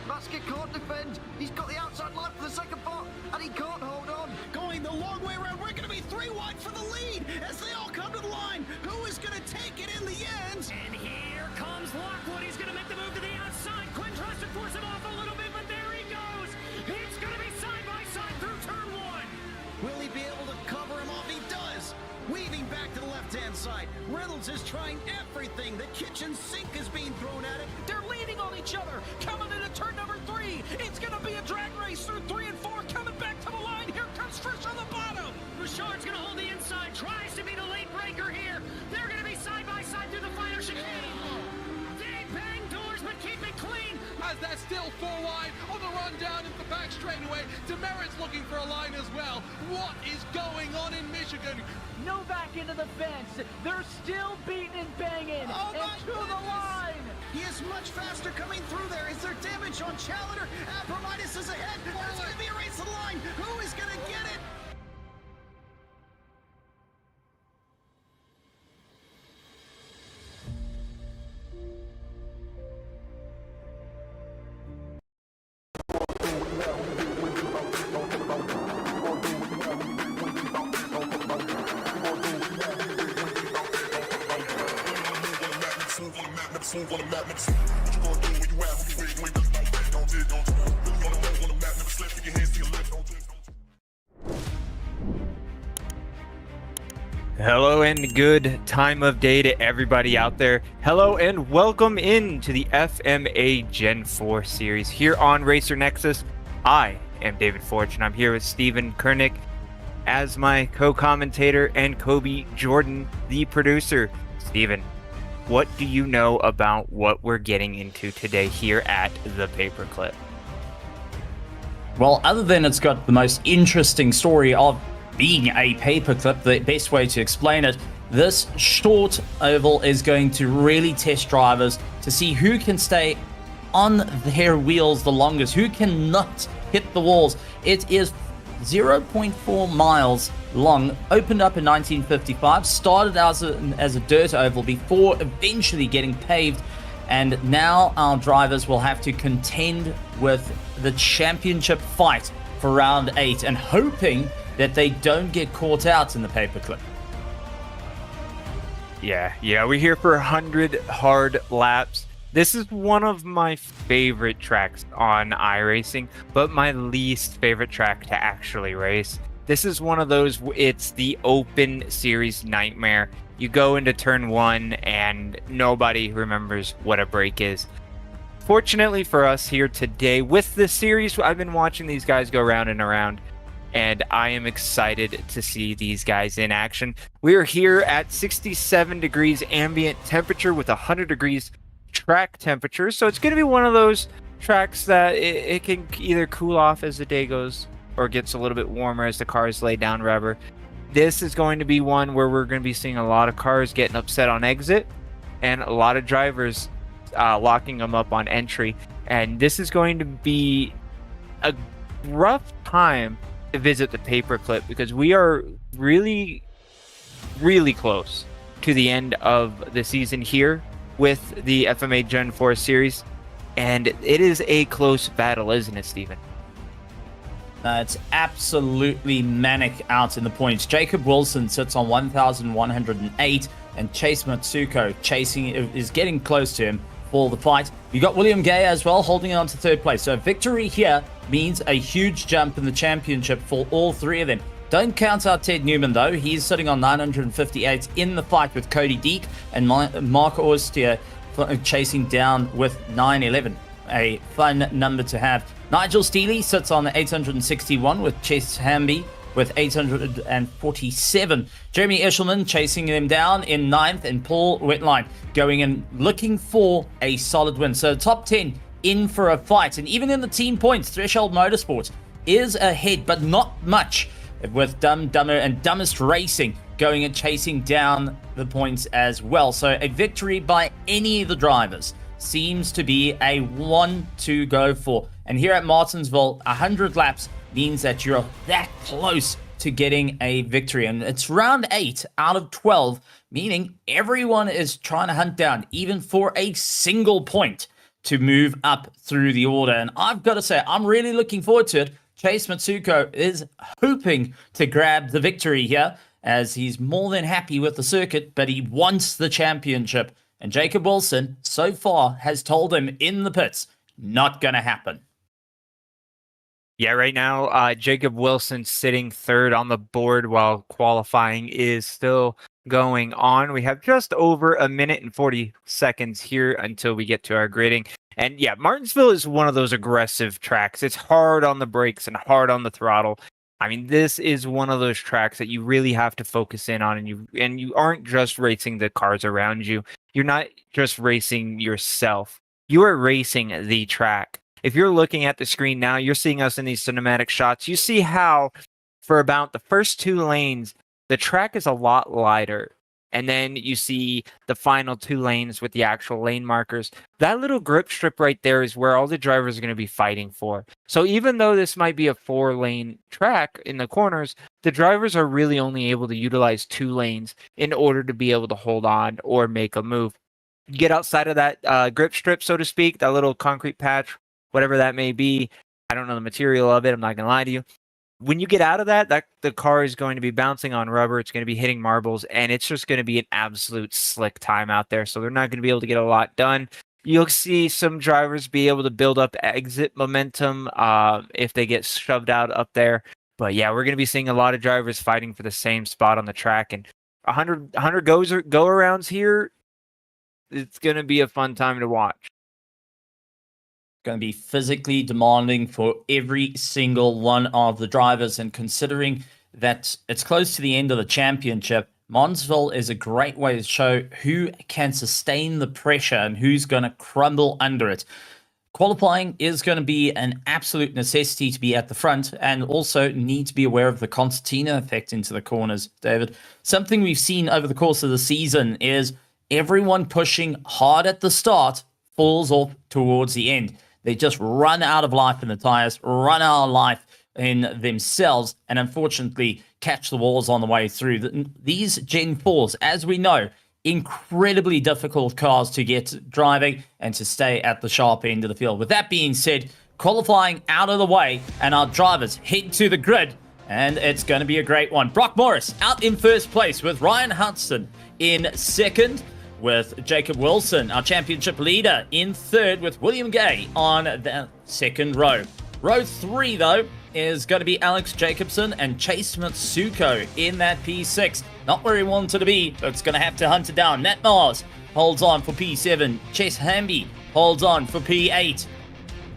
Masker can't defend. He's got the outside line for the second part, and he can't hold on. Going the long way around. We're going to be 3 wide for the lead as they all come to the line. Who is going to take it in the end? And here comes Lockwood. He's going to make the move to the outside. Quinn tries to force him off a little bit, but there he goes. It's going to be side by side through turn 1. Will he be able to cover him off? He does. Weaving back to the left-hand side. Reynolds is trying everything. The kitchen sink is being thrown at him. They're leaning on each other. Coming into turn number 3. It's going to be a drag race through 3 and 4. Coming back to the line. Here comes Frisch on the bottom. Richard's going to hold the inside. Tries to be the late breaker here. They're going to be side by side through the final chicane. They bang doors, but keep it clean. As they're still 4 wide on the run down into the back straightaway. Demerit's looking for a line as well. What is going on in Michigan? Novak into the fence. They're still beating and banging. Oh and to the line. He is much faster coming through there. Is there damage on Challenger? Abramitis is ahead. There's going to be a race to the line. Who is going to get it? Hello and good time of day to everybody out there. Hello and welcome into the FMA Gen 4 series here on Racer Nexus. I am David Forge and I'm here with Steven Kernick as my co-commentator and Kobe Jordan, the producer. Steven, what do you know about what we're getting into today here at the Paperclip? Well, other than it's got the most interesting story of being a paperclip, the best way to explain it, this short oval is going to really test drivers to see who can stay on their wheels the longest, who cannot hit the walls. It is 0.4 miles long, opened up in 1955, started as a dirt oval before eventually getting paved, and now our drivers will have to contend with the championship fight for round 8 and hoping that they don't get caught out in the paperclip. Yeah, we're here for 100 hard laps. This is one of my favorite tracks on iRacing, but my least favorite track to actually race. This is one of those, it's the open series nightmare. You go into turn 1 and nobody remembers what a break is. Fortunately for us here today, with this series, I've been watching these guys go round and around, and I am excited to see these guys in action. We are here at 67 degrees ambient temperature with 100 degrees track temperature, so it's going to be one of those tracks that it can either cool off as the day goes or gets a little bit warmer as the cars lay down rubber. This is going to be one where we're going to be seeing a lot of cars getting upset on exit and a lot of drivers locking them up on entry, and this is going to be a rough time to visit the paperclip because we are really close to the end of the season here with the FMA Gen 4 series, and it is a close battle, isn't it, Steven? It's absolutely manic out in the points. Jacob Wilson sits on 1,108, and Chase Matsuko is getting close to him for the fight. You got William Gay as well holding on to 3rd place. So a victory here means a huge jump in the championship for all 3 of them. Don't count out Ted Newman though. He's sitting on 958 in the fight with Cody Deek and Mark Austier chasing down with 911. A fun number to have. Nigel Steele sits on 861 with Chase Hamby with 847. Jeremy Eshelman chasing them down in 9th, and Paul Wetline going and looking for a solid win. So top 10 in for a fight. And even in the team points, Threshold Motorsports is ahead, but not much, with Dumber and Dumbest Racing going and chasing down the points as well. So a victory by any of the drivers seems to be a one to go for. And here at Martinsville, 100 laps means that you're that close to getting a victory. And it's round 8 out of 12, meaning everyone is trying to hunt down, even for a single point, to move up through the order. And I've got to say, I'm really looking forward to it. Chase Matsuko is hoping to grab the victory here, as he's more than happy with the circuit, but he wants the championship. And Jacob Wilson, so far, has told him in the pits, not going to happen. Yeah, right now, Jacob Wilson sitting third on the board while qualifying is still going on. We have just over a minute and 40 seconds here until we get to our gridding. And yeah, Martinsville is one of those aggressive tracks. It's hard on the brakes and hard on the throttle. I mean, this is one of those tracks that you really have to focus in on, and you aren't just racing the cars around you. You're not just racing yourself. You are racing the track. If you're looking at the screen now, you're seeing us in these cinematic shots. You see how for about the first 2 lanes, the track is a lot lighter. And then you see the final 2 lanes with the actual lane markers. That little grip strip right there is where all the drivers are going to be fighting for. So even though this might be a 4-lane track in the corners, the drivers are really only able to utilize 2 lanes in order to be able to hold on or make a move. You get outside of that grip strip, so to speak, that little concrete patch, whatever that may be. I don't know the material of it. I'm not going to lie to you. When you get out of that, the car is going to be bouncing on rubber. It's going to be hitting marbles, and it's just going to be an absolute slick time out there. So they're not going to be able to get a lot done. You'll see some drivers be able to build up exit momentum if they get shoved out up there. But yeah, we're going to be seeing a lot of drivers fighting for the same spot on the track. And 100 go-arounds here, it's going to be a fun time to watch. Going to be physically demanding for every single one of the drivers, and considering that it's close to the end of the championship, Martinsville is a great way to show who can sustain the pressure and who's going to crumble under it. Qualifying is going to be an absolute necessity to be at the front, and also need to be aware of the concertina effect into the corners, David. Something we've seen over the course of the season is everyone pushing hard at the start falls off towards the end. They just run out of life in the tires, run out of life in themselves, and unfortunately catch the walls on the way through. These Gen 4s, as we know, incredibly difficult cars to get driving and to stay at the sharp end of the field. With that being said, qualifying out of the way, and our drivers head to the grid, and it's going to be a great one. Brock Morris out in first place with Ryan Hudson in second, with Jacob Wilson, our championship leader, in third, with William Gay on the second row. Row 3, though, is going to be Alex Jacobson and Chase Matsuko in that P6. Not where he wanted to be, but it's going to have to hunt it down. Nat Mars holds on for P7. Chase Hamby holds on for P8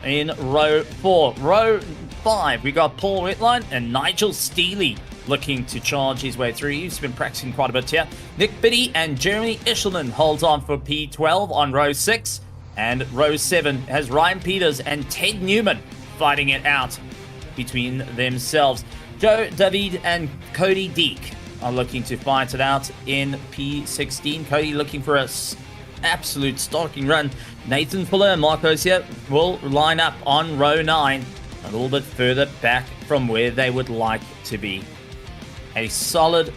in row 4. Row 5, we got Paul Whitline and Nigel Steele looking to charge his way through. He's been practicing quite a bit here. Nick Biddy and Jeremy Ishelman holds on for P12 on row 6. And row 7 has Ryan Peters and Ted Newman fighting it out between themselves. Joe David and Cody Deek are looking to fight it out in P16. Cody looking for an absolute stalking run. Nathan Fuller and Marcos here will line up on row 9, a little bit further back from where they would like to be. A solid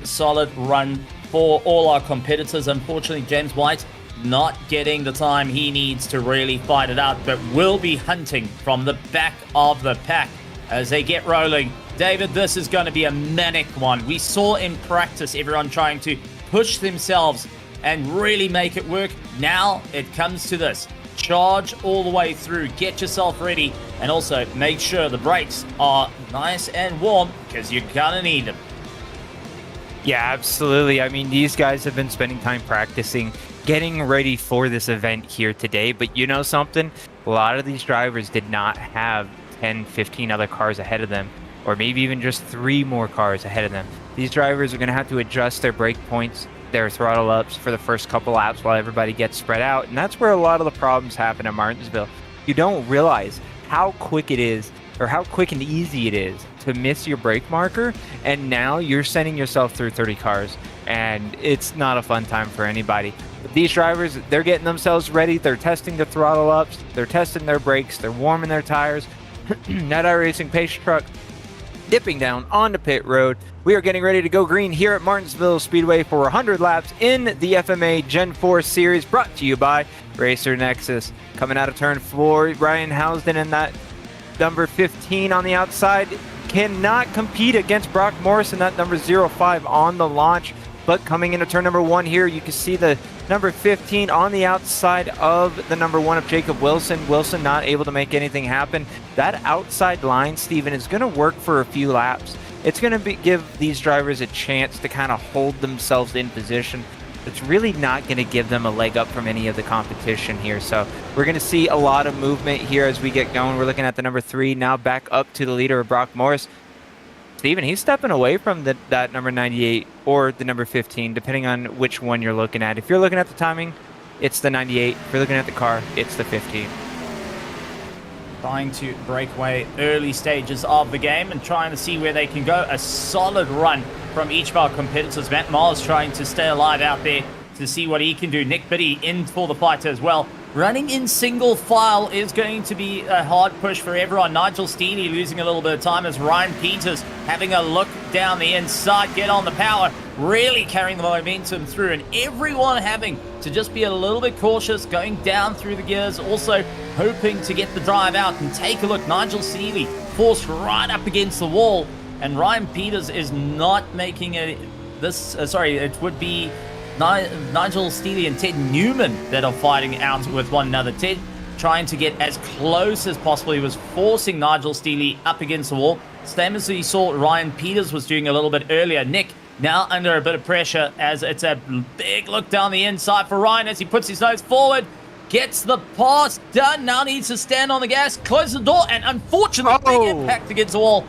run for all our competitors. Unfortunately, James White not getting the time he needs to really fight it out, but will be hunting from the back of the pack as they get rolling. David, this is going to be a manic one. We saw in practice everyone trying to push themselves and really make it work. Now it comes to this. Charge all the way through, get yourself ready, and also make sure the brakes are nice and warm, because you're gonna need them. Yeah, absolutely. I mean, these guys have been spending time practicing, getting ready for this event here today. But you know something? A lot of these drivers did not have 10, 15 other cars ahead of them, or maybe even just 3 more cars ahead of them. These drivers are going to have to adjust their brake points, their throttle ups for the first couple laps while everybody gets spread out. And that's where a lot of the problems happen at Martinsville. You don't realize how quick it is, or how quick and easy it is to miss your brake marker, and now you're sending yourself through 30 cars, and it's not a fun time for anybody. But these drivers, they're getting themselves ready, they're testing the throttle ups, they're testing their brakes, they're warming their tires. That iRacing pace truck, dipping down onto pit road. We are getting ready to go green here at Martinsville Speedway for 100 laps in the FMA Gen 4 Series, brought to you by Racer Nexus. Coming out of turn 4, Ryan Housden and that number 15 on the outside cannot compete against Brock Morris and that number 05 on the launch. But coming into turn number 1 here, you can see the number 15 on the outside of the number 1 of Jacob Wilson. Wilson not able to make anything happen. That outside line, Steven, is going to work for a few laps. It's going to give these drivers a chance to kind of hold themselves in position. It's really not going to give them a leg up from any of the competition here. So we're going to see a lot of movement here as we get going. We're looking at the number 3 now back up to the leader of Brock Morris. Steven, he's stepping away from that number 98 or the number 15, depending on which one you're looking at. If you're looking at the timing, it's the 98. If you're looking at the car, it's the 15. Trying to break away early stages of the game and trying to see where they can go. A solid run from each of our competitors. Matt Miles trying to stay alive out there to see what he can do. Nick Biddy in for the fight as well. Running in single file is going to be a hard push for everyone. Nigel Steely losing a little bit of time as Ryan Peters having a look down the inside, get on the power, really carrying the momentum through, and everyone having to just be a little bit cautious, going down through the gears, also hoping to get the drive out. And take a look, Nigel Steely forced right up against the wall, and Ryan Peters is not making it. It would be Nigel Steely and Ted Newman that are fighting out with one another. Ted trying to get as close as possible. He was forcing Nigel Steely up against the wall, same as we saw Ryan Peters was doing a little bit earlier. Nick now under a bit of pressure as it's a big look down the inside for Ryan as he puts his nose forward, gets the pass done, now needs to stand on the gas, close the door, and unfortunately big impact against the wall.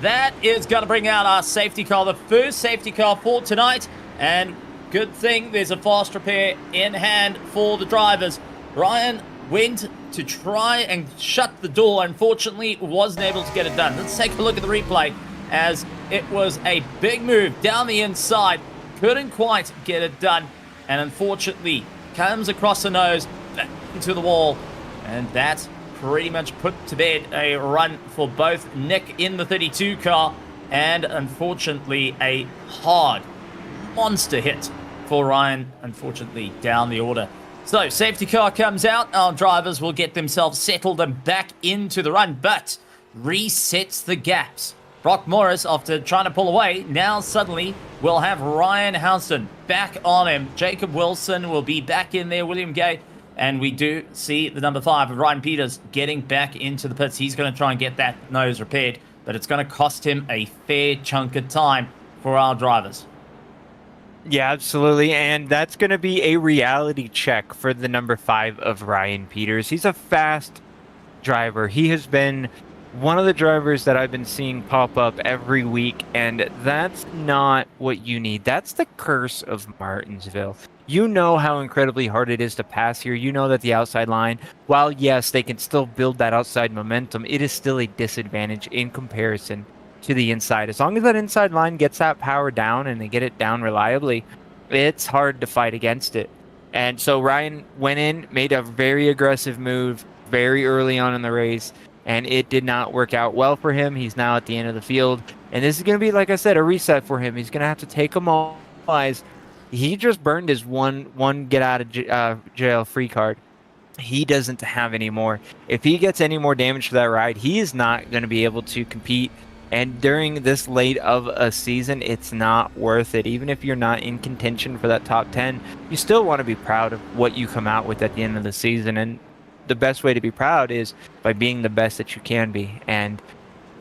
That is going to bring out our safety car, the first safety car for tonight, and good thing there's a fast repair in hand for the drivers. Ryan went to try and shut the door. Unfortunately, wasn't able to get it done. Let's take a look at the replay as it was a big move down the inside. Couldn't quite get it done. And unfortunately, comes across the nose, back into the wall. And that pretty much put to bed a run for both Nick in the 32 car and unfortunately a hard monster hit for Ryan, unfortunately, down the order. So, safety car comes out. Our drivers will get themselves settled and back into the run, but resets the gaps. Brock Morris, after trying to pull away, now suddenly will have Ryan Housden back on him. Jacob Wilson will be back in there, William Gay, and we do see the number 5 of Ryan Peters getting back into the pits. He's going to try and get that nose repaired, but it's going to cost him a fair chunk of time for our drivers. Yeah, absolutely. And that's going to be a reality check for the number 5 of Ryan Peters. He's a fast driver. He has been one of the drivers that I've been seeing pop up every week, and that's not what you need. That's the curse of Martinsville. You know how incredibly hard it is to pass here. You know that the outside line, while yes, they can still build that outside momentum, it is still a disadvantage in comparison to the inside. As long as that inside line gets that power down and they get it down reliably, it's hard to fight against it. And so Ryan went in, made a very aggressive move very early on in the race, and it did not work out well for him. He's now at the end of the field, and this is going to be, like I said, a reset for him. He's going to have to take them all. He just burned his one get out of jail free card. He doesn't have any more. If he gets any more damage to that ride, he is not going to be able to compete. And during this late of a season, it's not worth it. Even if you're not in contention for that top 10, you still want to be proud of what you come out with at the end of the season. And the best way to be proud is by being the best that you can be. And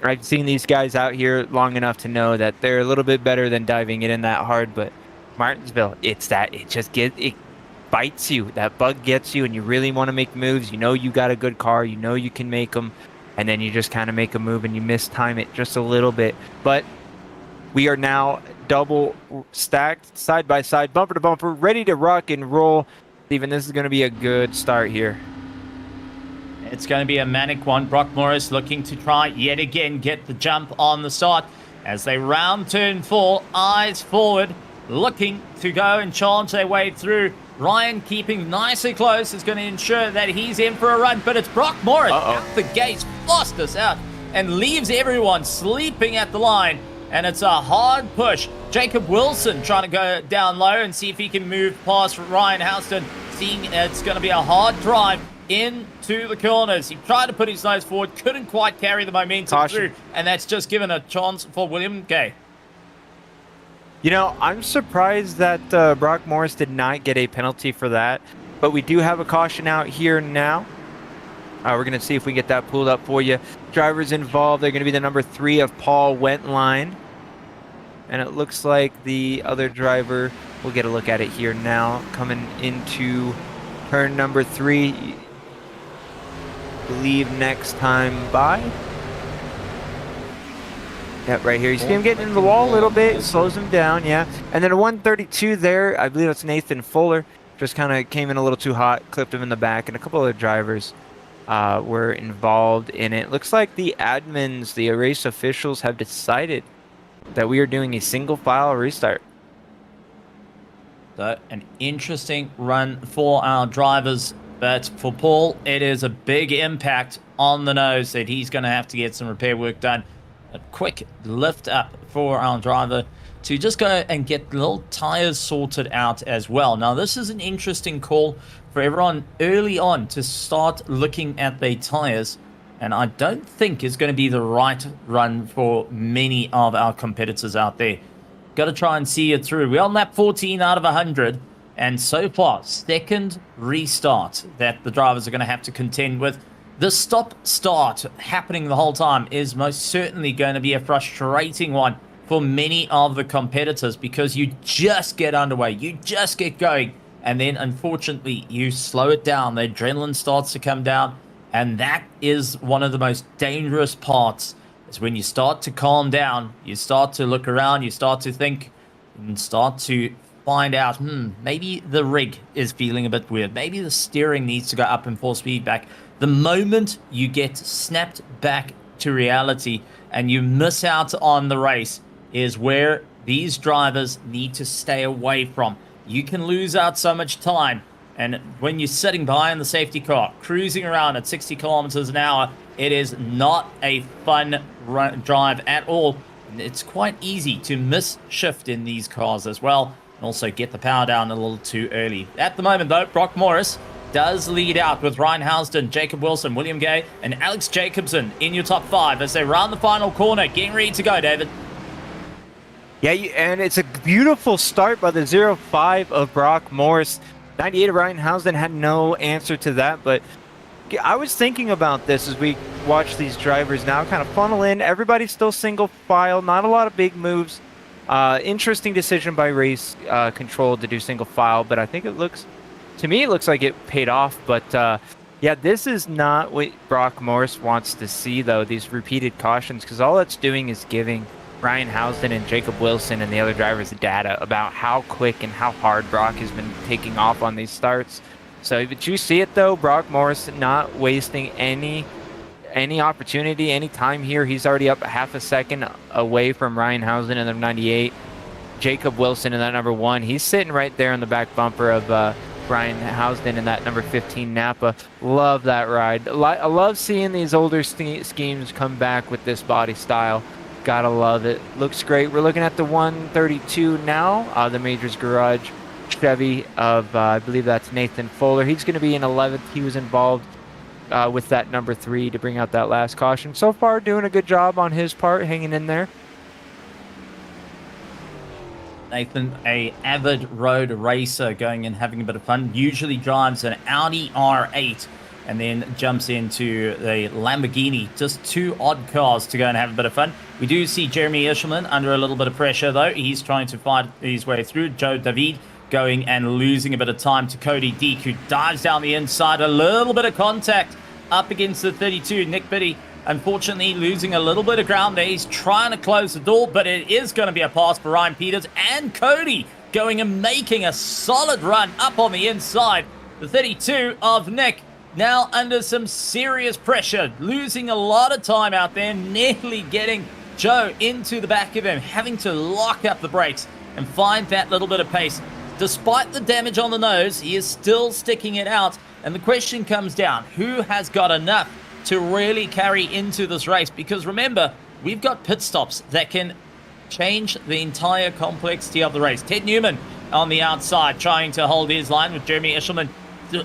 I've seen these guys out here long enough to know that they're a little bit better than diving it in that hard. But Martinsville, it bites you. That bug gets you, and you really want to make moves. You know you got a good car. You know you can make them. And then you just kind of make a move and you mistime it just a little bit. But we are now double stacked, side by side, bumper to bumper, ready to rock and roll. Steven, this is going to be a good start here. It's going to be a manic one. Brock Morris looking to try yet again get the jump on the start as they round turn 4, eyes forward, looking to go and charge their way through. Ryan keeping nicely close is going to ensure that he's in for a run, but it's Brock Morris out the gates, fastest out and leaves everyone sleeping at the line. And it's a hard push. Jacob Wilson trying to go down low and see if he can move past Ryan Houston, seeing it's going to be a hard drive into the corners. He tried to put his nose forward, couldn't quite carry the momentum through, and that's just given a chance for William Gay. You know, I'm surprised that Brock Morris did not get a penalty for that, but we do have a caution out here now. We're going to see if we get that pulled up for you. Drivers involved, they're going to be the number 3 of Paul Wentline. And it looks like the other driver, we'll get a look at it here now, coming into turn number 3. I believe next time by. Yep, right here. You see him getting into the wall a little bit, slows him down, yeah. And then a 132 there, I believe that's Nathan Fuller. Just kind of came in a little too hot, clipped him in the back, and a couple other drivers were involved in it. Looks like the admins, the race officials, have decided that we are doing a single file restart. So an interesting run for our drivers, but for Paul, it is a big impact on the nose that he's going to have to get some repair work done. A quick lift up for our driver to just go and get the little tires sorted out as well. Now, this is an interesting call for everyone early on to start looking at their tires, and I don't think is going to be the right run for many of our competitors out there. Got to try and see it through. We're on lap 14 out of 100, and so far, second restart that the drivers are going to have to contend with. The stop-start happening the whole time is most certainly going to be a frustrating one for many of the competitors, because you just get underway, you just get going, and then unfortunately you slow it down. The adrenaline starts to come down, and that is one of the most dangerous parts, is when you start to calm down, you start to look around, you start to think, and start to find out, maybe the rig is feeling a bit weird, maybe the steering needs to go up in 4-speed back. The moment you get snapped back to reality and you miss out on the race is where these drivers need to stay away from. You can lose out so much time, and when you're sitting behind the safety car, cruising around at 60 kilometers an hour, it is not a fun drive at all. And it's quite easy to miss shift in these cars as well, and also get the power down a little too early. At the moment though, Brock Morris does lead out with Ryan Housden, Jacob Wilson, William Gay, and Alex Jacobson in your top 5 as they round the final corner. Getting ready to go, David. Yeah, and it's a beautiful start by the 0-5 of Brock Morris. 98 of Ryan Housden had no answer to that, but I was thinking about this as we watch these drivers now kind of funnel in. Everybody's still single file, not a lot of big moves. Interesting decision by race control to do single file, but I think it looks, to me, it looks like it paid off. But yeah, this is not what Brock Morris wants to see, though, these repeated cautions, because all it's doing is giving Ryan Housden and Jacob Wilson and the other drivers data about how quick and how hard Brock has been taking off on these starts. So, but you see it though, Brock Morris not wasting any opportunity, any time here. He's already up half a second away from Ryan Housden in the 98. Jacob Wilson in that number 1. He's sitting right there in the back bumper of Ryan Housden in that number 15 Napa. Love that ride. I love seeing these older schemes come back with this body style. Gotta love it. Looks great. We're looking at the 132 now. The Majors Garage Chevy of, I believe that's Nathan Fuller. He's going to be in 11th. He was involved with that number 3 to bring out that last caution. So far, doing a good job on his part, hanging in there. Nathan, a avid road racer, going and having a bit of fun. Usually drives an Audi R8 and then jumps into the Lamborghini. Just 2 odd cars to go and have a bit of fun. We do see Jeremy Ishelman under a little bit of pressure, though. He's trying to fight his way through. Joe David going and losing a bit of time to Cody Deek, who dives down the inside. A little bit of contact up against the 32. Nick Biddy, unfortunately, losing a little bit of ground there. He's trying to close the door, but it is going to be a pass for Ryan Peters. And Cody going and making a solid run up on the inside. The 32 of Nick now under some serious pressure, losing a lot of time out there, nearly getting Joe into the back of him, having to lock up the brakes and find that little bit of pace. Despite the damage on the nose, he is still sticking it out, and the question comes down, who has got enough to really carry into this race, because remember, we've got pit stops that can change the entire complexity of the race. Ted Newman on the outside trying to hold his line with Jeremy Ishelman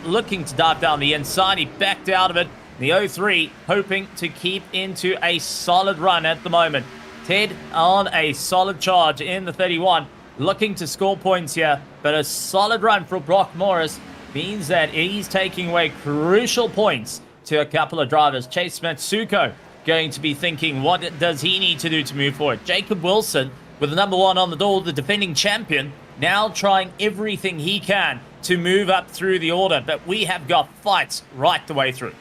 looking to dive down the inside. He backed out of it. The 03 hoping to keep into a solid run at the moment. Ted on a solid charge in the 31, looking to score points here, but a solid run for Brock Morris means that he's taking away crucial points to a couple of drivers. Chase Matsuko going to be thinking, what does he need to do to move forward? Jacob Wilson with the number 1 on the door, the defending champion, now trying everything he can to move up through the order, but we have got fights right the way through.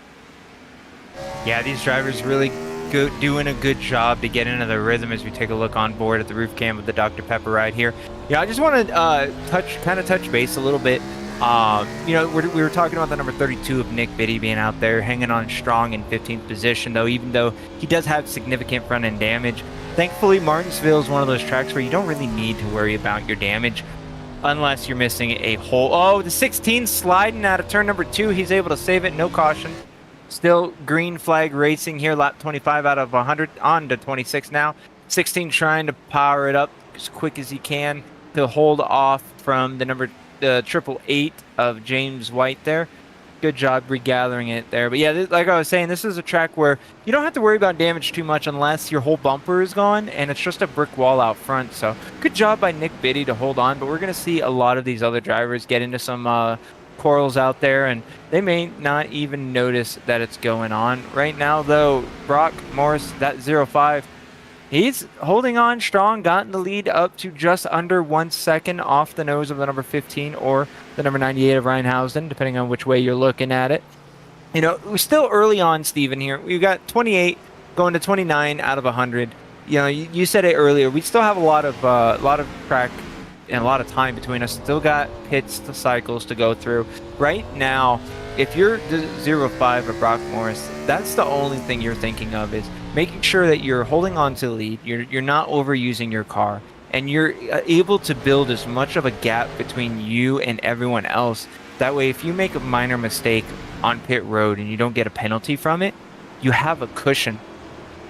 Yeah, these drivers really doing a good job to get into the rhythm as we take a look on board at the roof cam of the Dr. Pepper ride here. Yeah, I just want to touch base a little bit. We were talking about the number 32 of Nick Biddy being out there, hanging on strong in 15th position, though, even though he does have significant front end damage. Thankfully, Martinsville is one of those tracks where you don't really need to worry about your damage unless you're missing a hole. Oh, the 16 sliding out of turn number 2. He's able to save it, no caution. Still green flag racing here, lap 25 out of 100, on to 26 now. 16 trying to power it up as quick as he can to hold off from the number 888 of James White there. Good job regathering it there. But yeah, like I was saying, this is a track where you don't have to worry about damage too much unless your whole bumper is gone and it's just a brick wall out front. So good job by Nick Biddy to hold on, but we're going to see a lot of these other drivers get into some quarrels out there, and they may not even notice that it's going on. Right now, though, Brock Morris, that 05, he's holding on strong, gotten the lead up to just under 1 second off the nose of the number 15 or the number 98 of Reinhausen, depending on which way you're looking at it. You know, we're still early on, Steven, here. We've got 28 going to 29 out of 100. You know, you said it earlier. We still have a lot of track and a lot of time between us. Still got pits to cycles to go through. Right now, if you're the 05 of Brock Morris, that's the only thing you're thinking of, is making sure that you're holding on to the lead, you're not overusing your car, and you're able to build as much of a gap between you and everyone else. That way, if you make a minor mistake on pit road and you don't get a penalty from it, you have a cushion.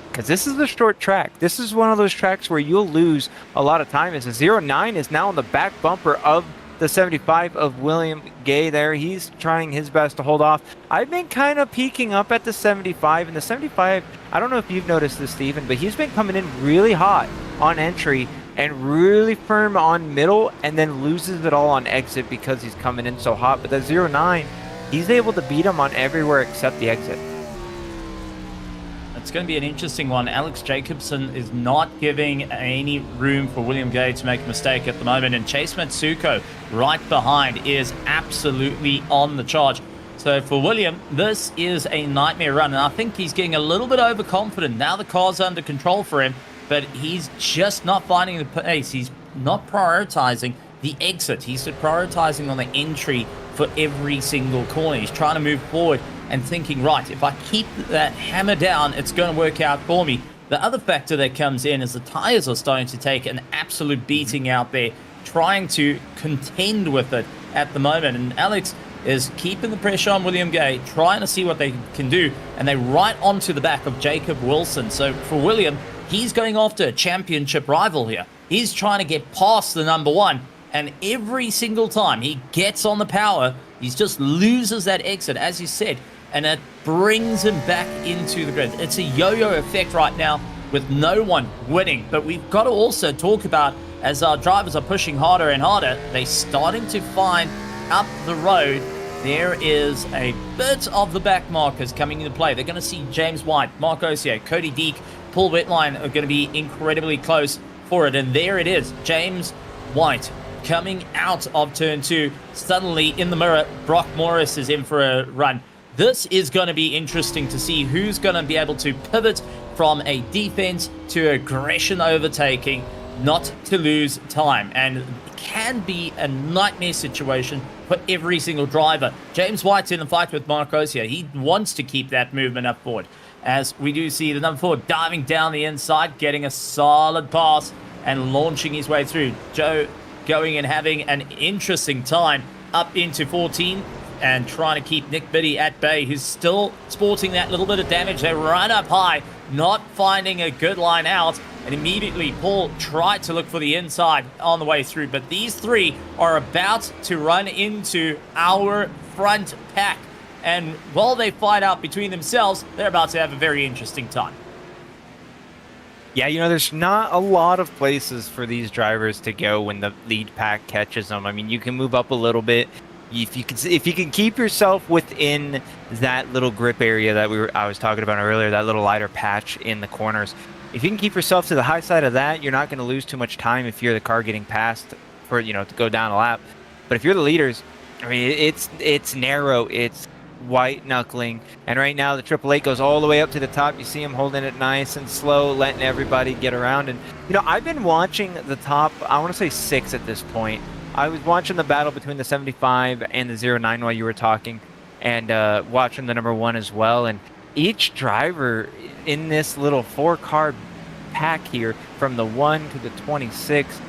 Because this is a short track. This is one of those tracks where you'll lose a lot of time. As the 09 is now on the back bumper of the 75 of William Gay there. He's trying his best to hold off. I've been kind of peeking up at the 75, and the 75, I don't know if you've noticed this, Steven, but he's been coming in really hot on entry and really firm on middle, and then loses it all on exit because he's coming in so hot. But the 09, he's able to beat him on everywhere except the exit. It's going to be an interesting one. Alex Jacobson is not giving any room for William Gay to make a mistake at the moment, and Chase Matsuko right behind is absolutely on the charge. So for William, this is a nightmare run, and I think he's getting a little bit overconfident. Now the car's under control for him, but he's just not finding the pace. He's not prioritizing the exit. He's prioritizing on the entry for every single corner. He's trying to move forward and thinking, right, if I keep that hammer down, it's going to work out for me. The other factor that comes in is the tires are starting to take an absolute beating out there, trying to contend with it at the moment. And Alex is keeping the pressure on William Gay, trying to see what they can do, and they're right onto the back of Jacob Wilson. So for William, he's going after a championship rival here. He's trying to get past the number 1, and every single time he gets on the power, he just loses that exit, as you said, and it brings him back into the grid. It's a yo-yo effect right now with no one winning. But we've got to also talk about, as our drivers are pushing harder and harder, they're starting to find up the road, there is a bit of the back markers coming into play. They're going to see James White, Mark Osier, Cody Deek, Paul Wetline are going to be incredibly close for it. And there it is, James White coming out of turn 2. Suddenly in the mirror, Brock Morris is in for a run. This is going to be interesting to see who's going to be able to pivot from a defense to aggression overtaking, not to lose time. And it can be a nightmare situation for every single driver. James White's in the fight with Mark Osier. He wants to keep that movement up forward. As we do see the number 4 diving down the inside, getting a solid pass and launching his way through. Joe going and having an interesting time up into 14. and trying to keep Nick Biddy at bay, who's still sporting that little bit of damage. They run up high, not finding a good line out, and immediately Paul tried to look for the inside on the way through, but these three are about to run into our front pack, and while they fight out between themselves, they're about to have a very interesting time. Yeah, you know, there's not a lot of places for these drivers to go when the lead pack catches them. I mean, you can move up a little bit. If you can keep yourself within that little grip area that I was talking about earlier, that little lighter patch in the corners. If you can keep yourself to the high side of that, you're not going to lose too much time if you're the car getting passed for, you know, to go down a lap. But if you're the leaders, I mean, it's narrow, it's white knuckling, and right now the Triple Eight goes all the way up to the top. You see him holding it nice and slow, letting everybody get around. And you know, I've been watching the top, I want to say 6 at this point. I was watching the battle between the 75 and the 09 while you were talking, and watching the number 1 as well. And each driver in this little 4-car pack here, from the 1 to the 26,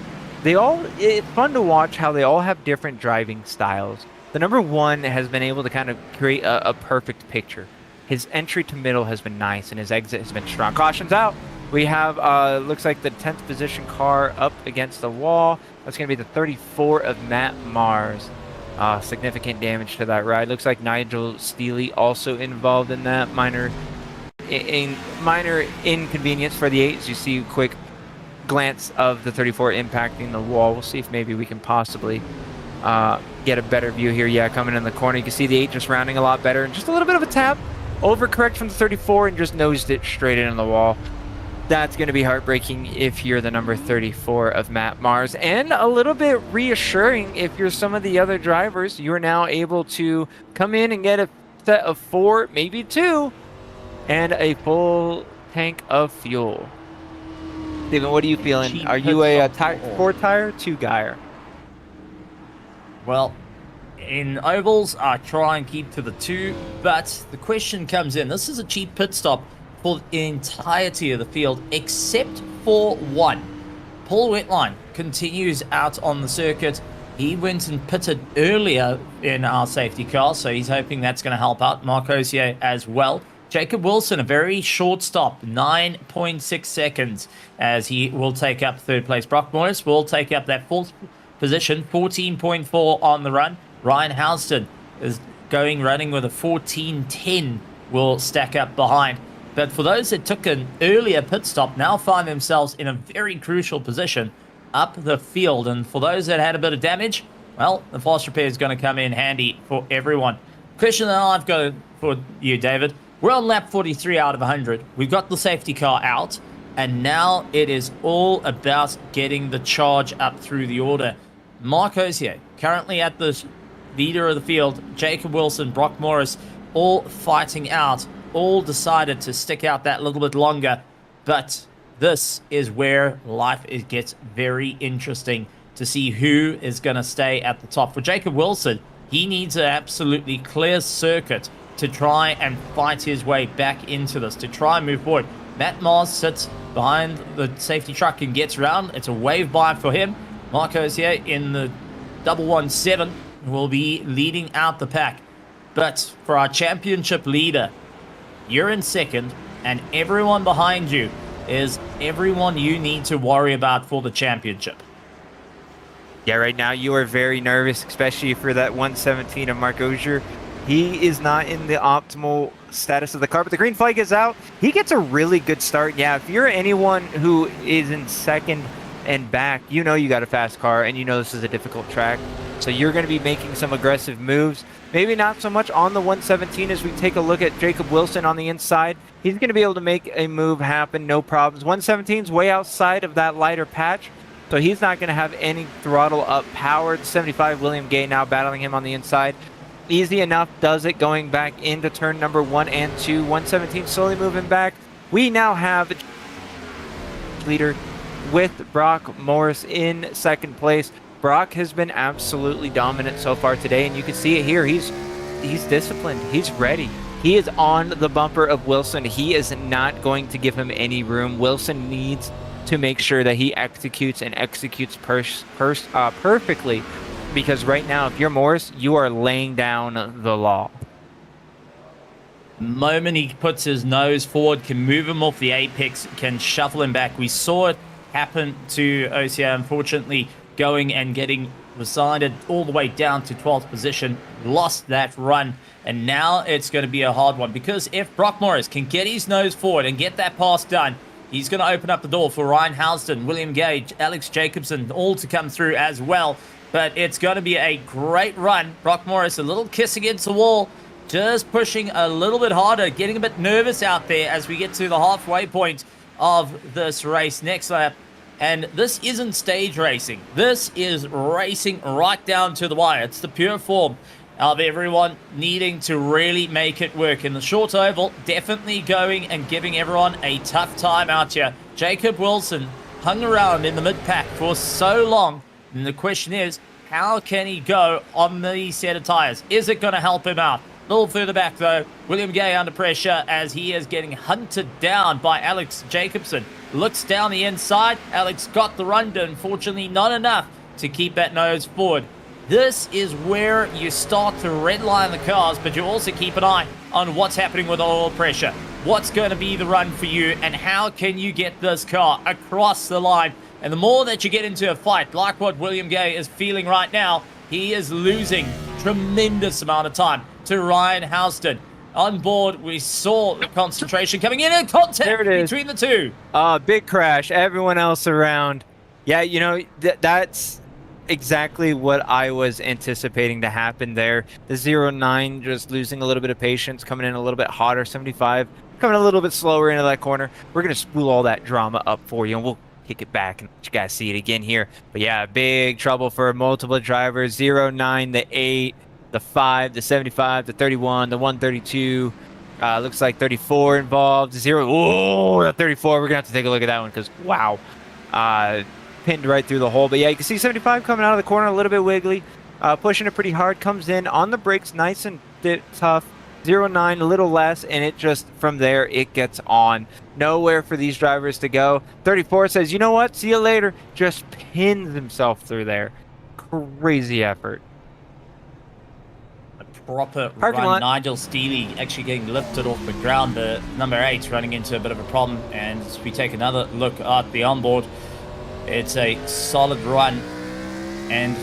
it's fun to watch how they all have different driving styles. The number 1 has been able to kind of create a perfect picture. His entry to middle has been nice, and his exit has been strong. Caution's out. We have, looks like the 10th position car up against the wall. That's going to be the 34 of Matt Mars. Significant damage to that ride. Looks like Nigel Steely also involved in that. Minor inconvenience for the 8, as you see a quick glance of the 34 impacting the wall. We'll see if maybe we can possibly get a better view here. Yeah, coming in the corner, you can see the 8 just rounding a lot better, and just a little bit of a tap, overcorrect from the 34, and just nosed it straight into the wall. That's going to be heartbreaking if you're the number 34 of Matt Mars, and a little bit reassuring if you're some of the other drivers. You are now able to come in and get a set of 4, maybe 2, and a full tank of fuel. Steven, what are you feeling? Are you a 4-tire, 2-guyer? Well, in ovals, I try and keep to the 2, but the question comes in. This is a cheap pit stop for the entirety of the field, except for 1. Paul Wetline continues out on the circuit. He went and pitted earlier in our safety car, so he's hoping that's going to help out. Marc Osier as well. Jacob Wilson, a very short stop, 9.6 seconds, as he will take up 3rd place. Brock Morris will take up that 4th position, 14.4 on the run. Ryan Houston is running with a 14.10, will stack up behind. But for those that took an earlier pit stop, now find themselves in a very crucial position up the field. And for those that had a bit of damage, well, the fast repair is going to come in handy for everyone. Question that I've got for you, David. We're on lap 43 out of 100. We've got the safety car out, and now it is all about getting the charge up through the order. Marc Osier, currently at the leader of the field. Jacob Wilson, Brock Morris, all fighting out, all decided to stick out that little bit longer. But this is where it gets very interesting to see who is going to stay at the top. For Jacob Wilson, he needs an absolutely clear circuit to try and fight his way back into this, to try and move forward. Matt Mars sits behind the safety truck and gets around. It's a wave by for him. Marc Osier in the 117 will be leading out the pack. But for our championship leader, you're in 2nd, and everyone behind you is everyone you need to worry about for the championship. Yeah, right now you are very nervous, especially for that 117 of Marc Osier. He is not in the optimal status of the car, but the green flag is out. He gets a really good start. Yeah, if you're anyone who is in 2nd and back, you know you got a fast car, and you know this is a difficult track. So you're going to be making some aggressive moves. Maybe not so much on the 117 as we take a look at Jacob Wilson on the inside. He's going to be able to make a move happen, no problems. 117's way outside of that lighter patch, so he's not going to have any throttle up power. The 75, William Gay, now battling him on the inside. Easy enough, does it, going back into turn number 1 and 2. 117 slowly moving back. We now have the leader with Brock Morris in 2nd place. Brock has been absolutely dominant so far today, and you can see it here. He's disciplined. He's ready. He is on the bumper of Wilson. He is not going to give him any room. Wilson needs to make sure that he executes and executes perfectly because right now, if you're Morris, you are laying down the law. The moment he puts his nose forward, can move him off the apex, can shuffle him back. We saw it happen to OCR, unfortunately, going and getting decided all the way down to 12th position, lost that run, and now it's going to be a hard one, because if Brock Morris can get his nose forward and get that pass done, he's going to open up the door for Ryan Houston, William Gage, Alex Jacobson, all to come through as well. But it's going to be a great run. Brock Morris, a little kiss against the wall, just pushing a little bit harder, getting a bit nervous out there as we get to the halfway point of this race next lap. And this isn't stage racing. This is racing right down to the wire. It's the pure form of everyone needing to really make it work. In the short oval, definitely going and giving everyone a tough time out here. Jacob Wilson hung around in the mid-pack for so long. And the question is, how can he go on these set of tires? Is it going to help him out? A little further back, though, William Gay under pressure as he is getting hunted down by Alex Jacobson. Looks down the inside. Alex got the run done. Unfortunately, not enough to keep that nose forward. This is where you start to redline the cars, but you also keep an eye on what's happening with oil pressure. What's going to be the run for you, and how can you get this car across the line? And the more that you get into a fight, like what William Gay is feeling right now, he is losing tremendous amount of time to Ryan Houston. On board, we saw the concentration coming in and contact between the two. Big crash. Everyone else around. Yeah, you know, that's exactly what I was anticipating to happen there. The 09 just losing a little bit of patience, coming in a little bit hotter. 75 coming a little bit slower into that corner. We're going to spool all that drama up for you, and we'll kick it back and let you guys see it again here. But yeah, big trouble for multiple drivers. 09, the 8, the 5, the 75, the 31, the 132. Looks like 34 involved. 0. Oh, the 34. We're going to have to take a look at that one because, wow. Pinned right through the hole. But yeah, you can see 75 coming out of the corner, a little bit wiggly. Pushing it pretty hard. Comes in on the brakes, nice and tough. 09, a little less, and it just, from there, it gets on. Nowhere for these drivers to go. 34 says, you know what? See you later. Just pins himself through there. Crazy effort. A proper Parking run. lot. Nigel Steely actually getting lifted off the ground, but number 8 running into a bit of a problem. And as we take another look at the onboard, it's a solid run. And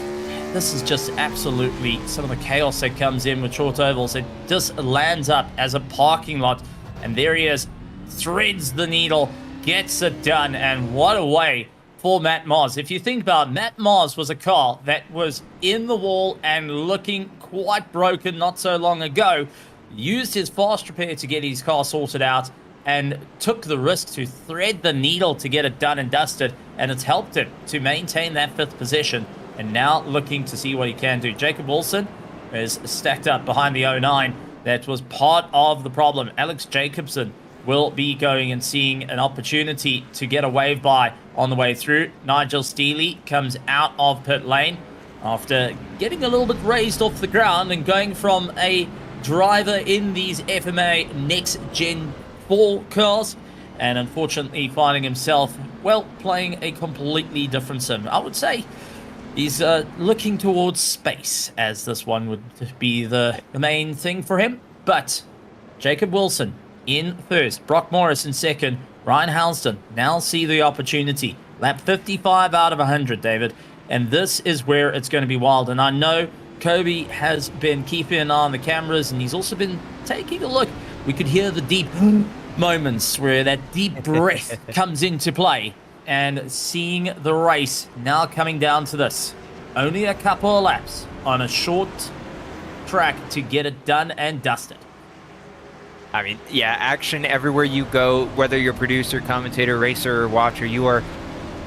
this is just absolutely some of the chaos that comes in with short ovals. It just lands up as a parking lot. And there he is. Threads the needle. Gets it done. And what a way for Matt Mars. If you think about it, Matt Mars was a car that was in the wall and looking quite broken not so long ago. Used his fast repair to get his car sorted out. And took the risk to thread the needle to get it done and dusted. And it's helped him to maintain that 5th position. And now looking to see what he can do. Jacob Wilson is stacked up behind the 09. That was part of the problem. Alex Jacobson will be going and seeing an opportunity to get a wave by on the way through. Nigel Steely comes out of pit lane after getting a little bit raised off the ground and going from a driver in these FMA Next Gen 4 cars. And unfortunately finding himself, well, playing a completely different sim. I would say he's looking towards space, as this one would be the main thing for him. But Jacob Wilson in first, Brock Morris in second, Ryan Houston now see the opportunity. Lap 55 out of 100, David. And this is where it's going to be wild. And I know Kobe has been keeping an eye on the cameras, and he's also been taking a look. We could hear the deep moments where that deep breath comes into play. And seeing the race now coming down to this. Only a couple of laps on a short track to get it done and dusted. I mean, yeah, action everywhere you go, whether you're producer, commentator, racer, or watcher, you are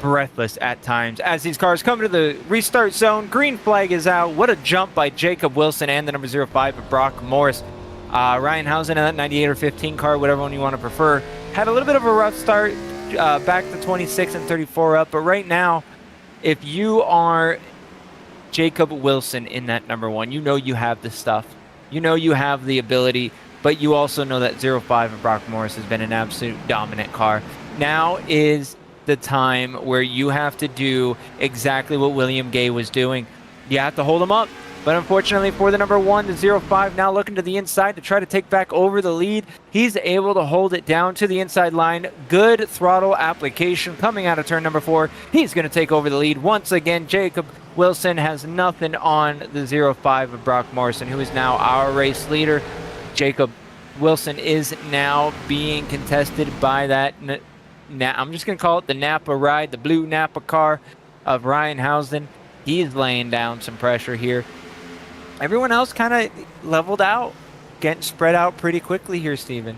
breathless at times. As these cars come to the restart zone, green flag is out. What a jump by Jacob Wilson and the number 05 of Brock Morris. Ryan Housen in that 98 or 15 car, whatever one you want to prefer, had a little bit of a rough start. Back to 26 and 34 up, but right now, if you are Jacob Wilson in that number 1, you know you have the stuff, you know you have the ability, but you also know that 05 of Brock Morris has been an absolute dominant car. Now is the time where you have to do exactly what William Gay was doing. You have to hold him up. But unfortunately for the number 1, the 05 now looking to the inside to try to take back over the lead. He's able to hold it down to the inside line. Good throttle application coming out of turn number 4. He's going to take over the lead once again. Jacob Wilson has nothing on the 05 of Brock Morrison, who is now our race leader. Jacob Wilson is now being contested by that, I'm just going to call it the Napa ride, the blue Napa car of Ryan Housden. He's laying down some pressure here. Everyone else kind of leveled out, getting spread out pretty quickly here, Steven.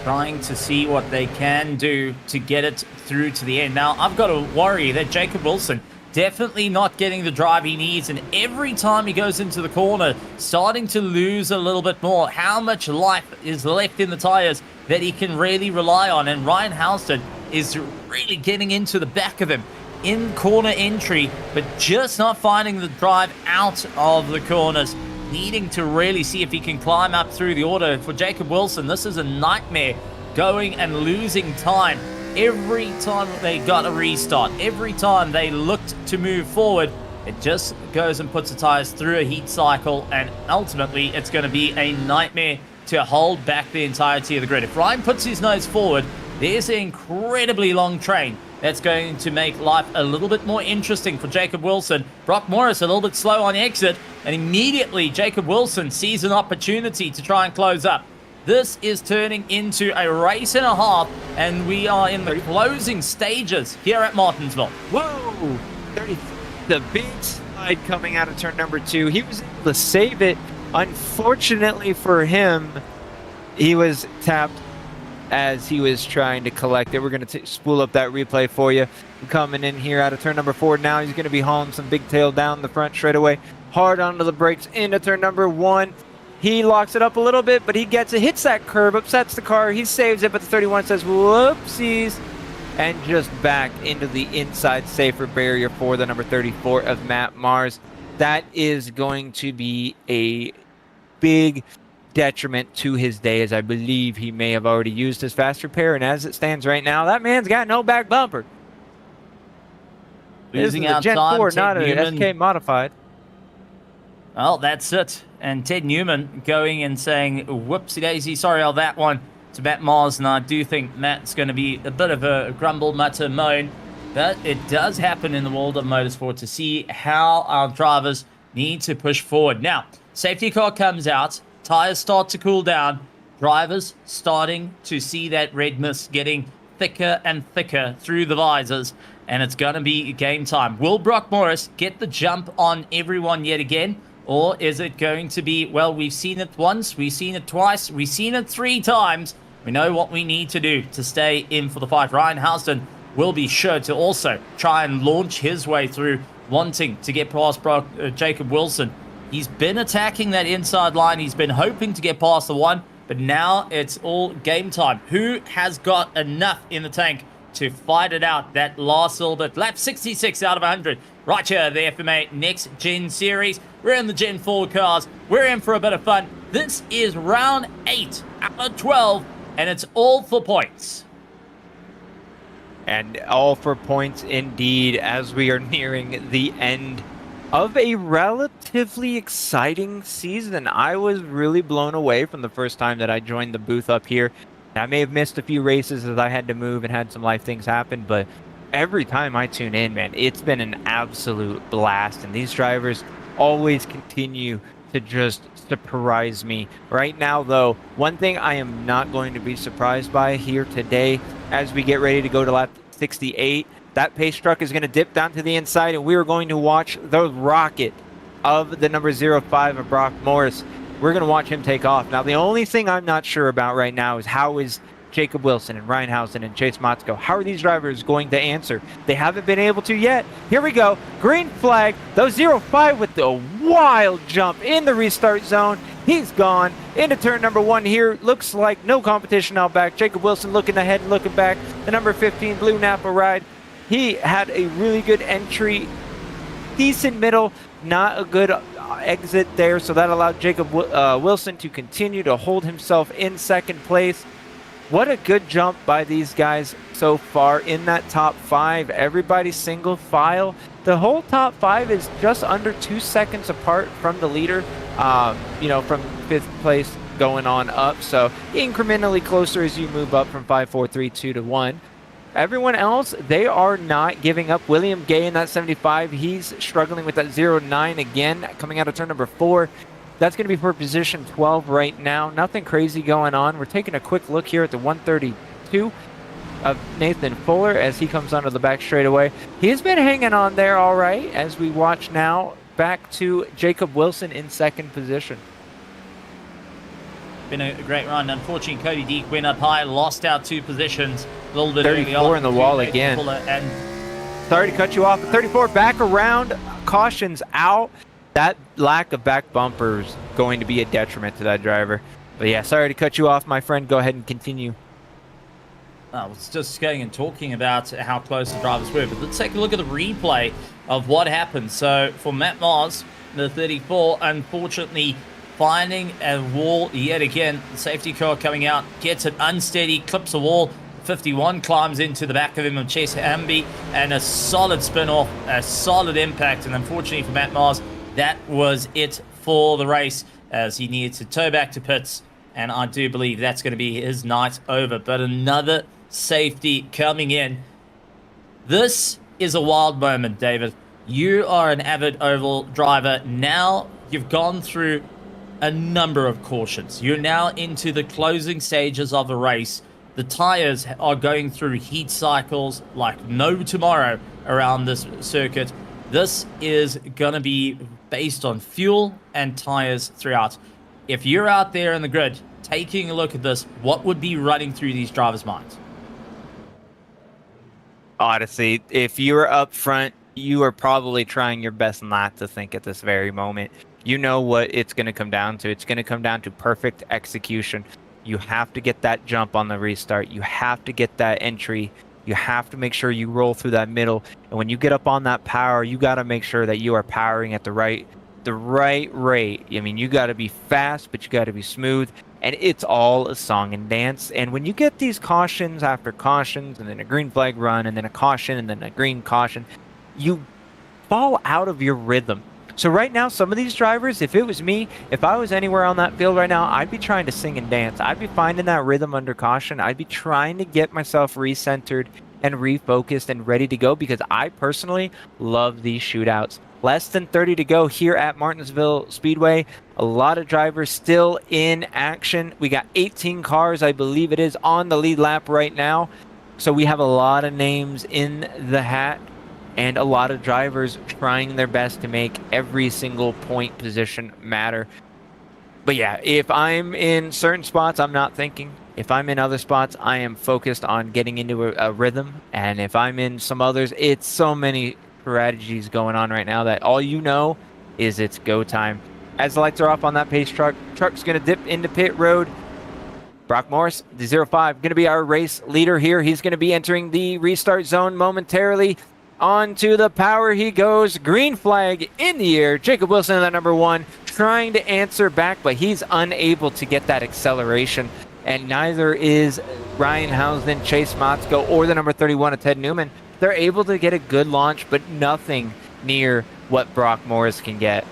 Trying to see what they can do to get it through to the end. Now, I've got to worry that Jacob Wilson definitely not getting the drive he needs, and every time he goes into the corner, starting to lose a little bit more. How much life is left in the tires that he can really rely on? And Ryan Housden is really getting into the back of him in corner entry, but just not finding the drive out of the corners. Needing to really see if he can climb up through the order. For Jacob Wilson, this is a nightmare, going and losing time. Every time they got a restart, every time they looked to move forward, it just goes and puts the tires through a heat cycle, and ultimately it's going to be a nightmare to hold back the entirety of the grid. If Ryan puts his nose forward, there's an incredibly long train that's going to make life a little bit more interesting for Jacob Wilson. Brock Morris a little bit slow on exit, and immediately Jacob Wilson sees an opportunity to try and close up. This is turning into a race and a half, and we are in the closing stages here at Martinsville. Whoa! 30, the big slide coming out of turn number 2. He was able to save it. Unfortunately for him, he was tapped as he was trying to collect it. We're going to spool up that replay for you. Coming in here out of turn number 4 now. He's going to be hauling some big tail down the front straight away. Hard onto the brakes into turn number 1. He locks it up a little bit, but he gets it, hits that curb, upsets the car. He saves it, but the 31 says, whoopsies, and just back into the inside safer barrier for the number 34 of Matt Mars. That is going to be a big detriment to his day, as I believe he may have already used his fast repair, and as it stands right now, that man's got no back bumper. Losing this is out a Gen time, 4, Ted not Newman. an SK modified. Well, that's it. And Ted Newman going and saying, whoopsie-daisy, sorry on that one to Matt Mars. And I do think Matt's going to be a bit of a grumble, mutter, moan. But it does happen in the world of motorsport to see how our drivers need to push forward. Now, safety car comes out. Tires start to cool down. Drivers starting to see that red mist getting thicker and thicker through the visors. And it's going to be game time. Will Brock Morris get the jump on everyone yet again? Or is it going to be, well, we've seen it once, we've seen it twice, we've seen it 3 times. We know what we need to do to stay in for the fight. Ryan Housden will be sure to also try and launch his way through, wanting to get past Jacob Wilson. He's been attacking that inside line. He's been hoping to get past the 1, but now it's all game time. Who has got enough in the tank to fight it out that last little bit? Lap 66 out of 100. Right here, the FMA Next Gen Series. We're in the Gen 4 cars. We're in for a bit of fun. This is round 8 out of 12, and it's all for points. And all for points indeed, as we are nearing the end of a relatively exciting season. I was really blown away from the first time that I joined the booth up here. I may have missed a few races as I had to move and had some life things happen, but every time I tune in, man, it's been an absolute blast. And these drivers always continue to just surprise me. Right now, though, one thing I am not going to be surprised by here today, as we get ready to go to lap 68, that pace truck is going to dip down to the inside, and we are going to watch the rocket of the number 05 of Brock Morris. We're going to watch him take off. Now, the only thing I'm not sure about right now is how is Jacob Wilson and Ryan Housden and Chase Motzko, how are these drivers going to answer? They haven't been able to yet. Here we go. Green flag. Those 05 with the wild jump in the restart zone. He's gone into turn number 1 here. Looks like no competition out back. Jacob Wilson looking ahead and looking back. The number 15 Blue Napa ride. He had a really good entry. Decent middle. Not a good exit there. So that allowed Jacob Wilson to continue to hold himself in second place. What a good jump by these guys so far in that top 5. Everybody single file. The whole top 5 is just under 2 seconds apart from the leader, you know, from 5th place going on up. So incrementally closer as you move up from 5, 4, 3, 2 to 1. Everyone else, they are not giving up. William Gay in that 75, he's struggling with that 0.9 again, coming out of turn number 4. That's going to be for position 12 right now. Nothing crazy going on. We're taking a quick look here at the 132 of Nathan Fuller as he comes onto the back straightaway. He's been hanging on there all right as we watch now back to Jacob Wilson in 2nd position. Been a great run. Unfortunately, Cody Deek went up high, lost out 2 positions. A little bit 34 in the wall again. And sorry to cut you off. 34 back around. Caution's out. That lack of back bumper is going to be a detriment to that driver. But yeah, sorry to cut you off, my friend. Go ahead and continue. I was just going and talking about how close the drivers were, but let's take a look at the replay of what happened. So for Matt Mars, the 34, unfortunately finding a wall yet again. The safety car coming out, gets it unsteady, clips a wall. 51 climbs into the back of him of Chase Hamby, and a solid spin off, a solid impact. And unfortunately for Matt Mars, that was it for the race as he needed to tow back to pits. And I do believe that's going to be his night over. But another safety coming in. This is a wild moment, David. You are an avid oval driver. Now you've gone through a number of cautions. You're now into the closing stages of the race. The tires are going through heat cycles like no tomorrow around this circuit. This is going to be based on fuel and tires throughout. If you're out there in the grid taking a look at this, what would be running through these drivers' minds? Honestly, if you're up front, you are probably trying your best not to think at this very moment. You know what it's going to come down to. It's going to come down to perfect execution. You have to get that jump on the restart. You have to get that entry. You have to make sure you roll through that middle. And when you get up on that power, you got to make sure that you are powering at the right rate. I mean, you got to be fast, but you got to be smooth. And it's all a song and dance. And when you get these cautions after cautions, and then a green flag run, and then a caution, and then a green caution, you fall out of your rhythm. So right now, some of these drivers, if it was me, if I was anywhere on that field right now, I'd be trying to sing and dance. I'd be finding that rhythm under caution. I'd be trying to get myself recentered and refocused and ready to go, because I personally love these shootouts. Less than 30 to go here at Martinsville Speedway. A lot of drivers still in action. We got 18 cars, I believe it is, on the lead lap right now. So we have a lot of names in the hat, and a lot of drivers trying their best to make every single point position matter. But yeah, if I'm in certain spots, I'm not thinking. If I'm in other spots, I am focused on getting into a rhythm. And if I'm in some others, it's so many strategies going on right now that all you know is it's go time. As the lights are off on that pace truck, truck's going to dip into pit road. Brock Morris, the 05, going to be our race leader here. He's going to be entering the restart zone momentarily. Onto the power he goes. Green flag in the air. Jacob Wilson in that number 1, trying to answer back, but he's unable to get that acceleration. And neither is Ryan Housden, Chase Motzko, or the number 31 of Ted Newman. They're able to get a good launch, but nothing near what Brock Morris can get.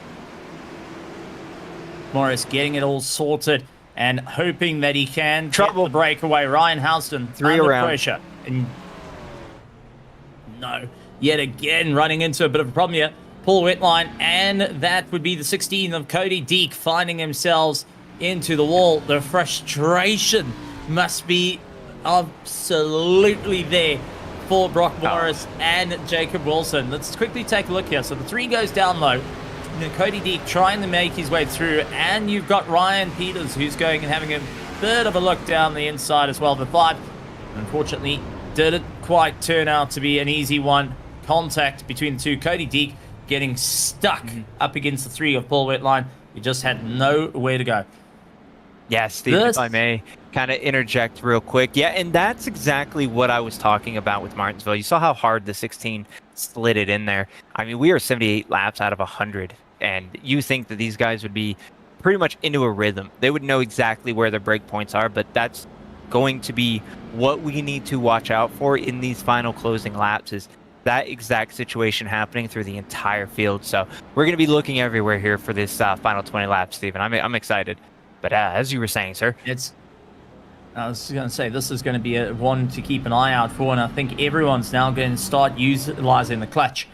Morris getting it all sorted and hoping that he can get the breakaway. Ryan Housden, 3 under around. pressure. And no. Yet again, running into a bit of a problem here. Paul Whitline, and that would be the 16 of Cody Deek finding themselves into the wall. The frustration must be absolutely there for Brock Morris and Jacob Wilson. Let's quickly take a look here. So the 3 goes down low. Cody Deek trying to make his way through, and you've got Ryan Peters who's going and having a bit of a look down the inside as well. The 5, unfortunately, didn't quite turn out to be an easy one. Contact between the 2. Cody Deek getting stuck up against the 3 of Paul Whitline. He just had nowhere to go. Yeah, Steve, if I may kind of interject real quick. Yeah, and that's exactly what I was talking about with Martinsville. You saw how hard the 16 slid it in there. I mean, we are 78 laps out of 100, and you think that these guys would be pretty much into a rhythm. They would know exactly where their break points are, but that's going to be what we need to watch out for in these final closing laps is that exact situation happening through the entire field. So we're going to be looking everywhere here for this final 20 laps, Steven. I'm excited. But as you were saying, sir. I was going to say, this is going to be one to keep an eye out for, and I think everyone's now going to start utilizing the clutch.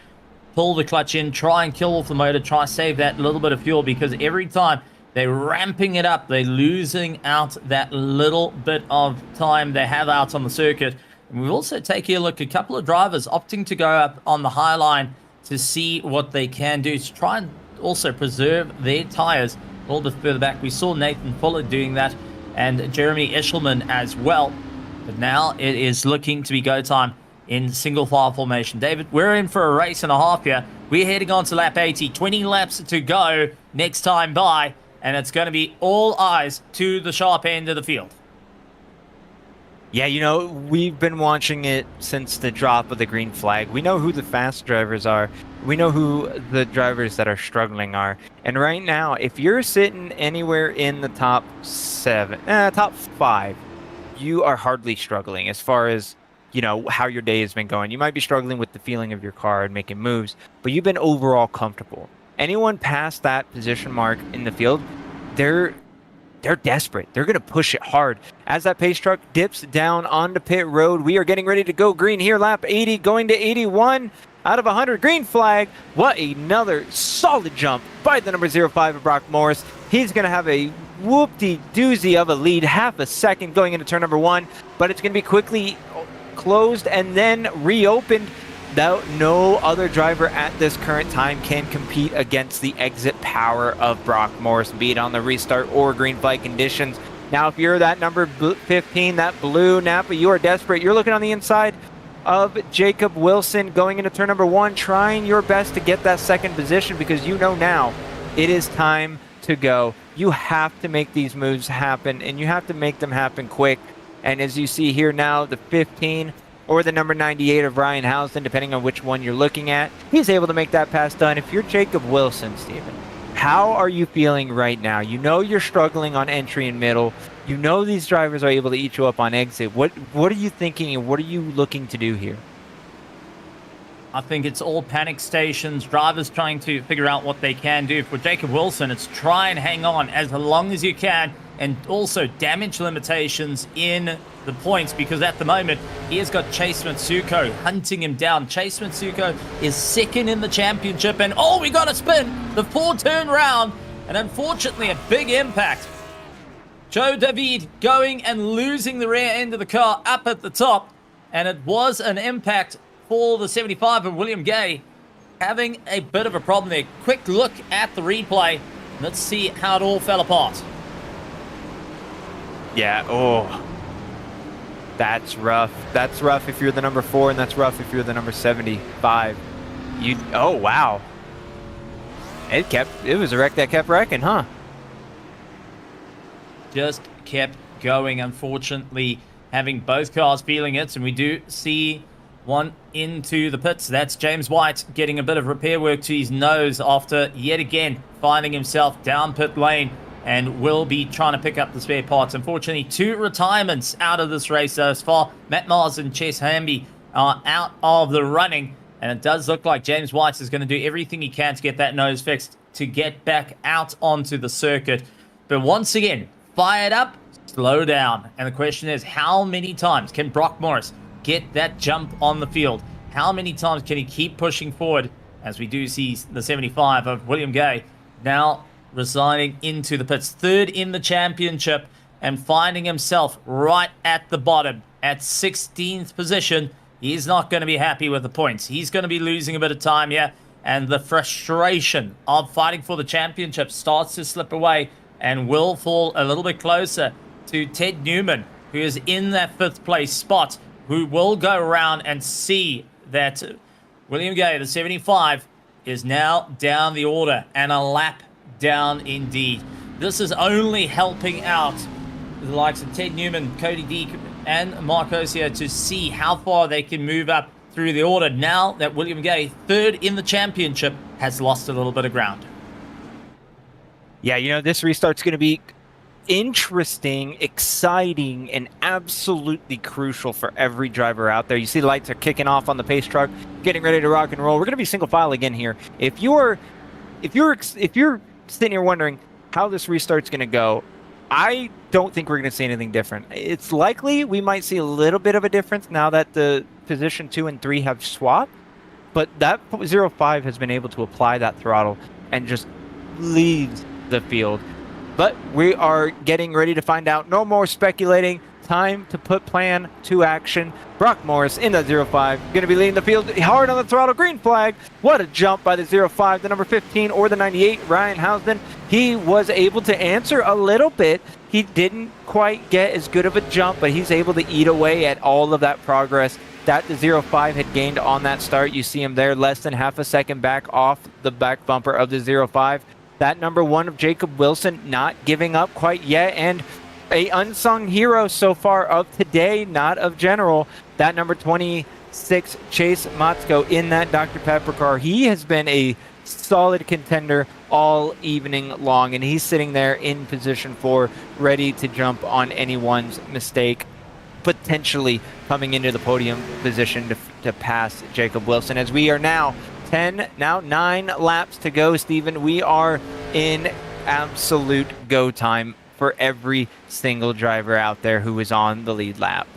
Pull the clutch in, try and kill off the motor, try and save that little bit of fuel, because every time they're ramping it up, they're losing out that little bit of time they have out on the circuit. And we've also taken a look at a couple of drivers opting to go up on the high line to see what they can do to try and also preserve their tires a little bit further back. We saw Nathan Fuller doing that, and Jeremy Eschelman as well. But now it is looking to be go time in single file formation. David, we're in for a race and a half here. We're heading on to lap 80, 20 laps to go next time by, and it's going to be all eyes to the sharp end of the field. Yeah, you know, we've been watching it since the drop of the green flag. We know who the fast drivers are. We know who the drivers that are struggling are. And right now, if you're sitting anywhere in the top top 5, you are hardly struggling as far as, you know, how your day has been going. You might be struggling with the feeling of your car and making moves, but you've been overall comfortable. Anyone past that position mark in the field, they're desperate. They're going to push it hard. As that pace truck dips down onto pit road, we are getting ready to go green here. Lap 80 going to 81 out of 100. Green flag. What another solid jump by the number 05 of Brock Morris. He's going to have a whoop-de-doozy of a lead, half a second going into turn number 1, but it's going to be quickly closed and then reopened. No other driver at this current time can compete against the exit power of Brock Morris, be it on the restart or green flag conditions. Now, if you're that number 15, that blue Napa, you are desperate. You're looking on the inside of Jacob Wilson going into turn number 1, trying your best to get that second position, because you know now it is time to go. You have to make these moves happen, and you have to make them happen quick. And as you see here now, the 15 or the number 98 of Ryan Houston, depending on which one you're looking at, he's able to make that pass done. If you're Jacob Wilson, Steven, how are you feeling right now? You know you're struggling on entry and middle. You know these drivers are able to eat you up on exit. What are you thinking, and what are you looking to do here? I think it's all panic stations, drivers trying to figure out what they can do. For Jacob Wilson, it's try and hang on as long as you can, and also damage limitations in the points, because at the moment he has got Chase Matsuko hunting him down. Chase Matsuko is second in the championship, and oh, we got a spin, the 4-turn round, and unfortunately a big impact. Joe David going and losing the rear end of the car up at the top, and it was an impact for the 75 of William Gay, having a bit of a problem there. Quick look at the replay. Let's see how it all fell apart. Yeah, oh, that's rough. That's rough if you're the number 4, and that's rough if you're the number 75. Oh, wow. It was a wreck that kept wrecking, huh? Just kept going, unfortunately, having both cars feeling it, and we do see one into the pits. That's James White getting a bit of repair work to his nose after yet again finding himself down pit lane, and will be trying to pick up the spare parts. Unfortunately, 2 retirements out of this race thus far. Matt Mars and Chess Hamby are out of the running, and it does look like James White is going to do everything he can to get that nose fixed to get back out onto the circuit. But once again, fired up, slow down. And the question is, how many times can Brock Morris get that jump on the field? How many times can he keep pushing forward, as we do see the 75 of William Gay now resigning into the pits, 3rd in the championship, and finding himself right at the bottom at 16th position. He's not going to be happy with the points. He's going to be losing a bit of time here, and the frustration of fighting for the championship starts to slip away and will fall a little bit closer to Ted Newman, who is in that 5th place spot, who will go around and see that William Gay, the 75, is now down the order and a lap down indeed. This is only helping out the likes of Ted Newman, Cody Deek, and Mark Osier to see how far they can move up through the order now that William Gay, 3rd in the championship, has lost a little bit of ground. Yeah, you know, this restart's going to be interesting, exciting, and absolutely crucial for every driver out there. You see the lights are kicking off on the pace truck, getting ready to rock and roll. We're going to be single file again here. If you're sitting here wondering how this restart's going to go, I don't think we're going to see anything different. It's likely we might see a little bit of a difference now that the position 2 and 3 have swapped, but that 05 has been able to apply that throttle and just leaves the field. But we are getting ready to find out. No more speculating. Time to put plan to action. Brock Morris in the 05. Going to be leading the field hard on the throttle. Green flag. What a jump by the 05, the number 15 or the 98, Ryan Housden. He was able to answer a little bit. He didn't quite get as good of a jump, but he's able to eat away at all of that progress that the 05 had gained on that start. You see him there less than half a second back off the back bumper of the 05. That number 1 of Jacob Wilson not giving up quite yet, and a unsung hero so far of today, not of general, that number 26 Chase Matsko in that Dr. Pepper car. He has been a solid contender all evening long, and he's sitting there in position 4, ready to jump on anyone's mistake, potentially coming into the podium position to pass Jacob Wilson. As we are now 9 laps to go, Steven. We are in absolute go time for every single driver out there who is on the lead lap.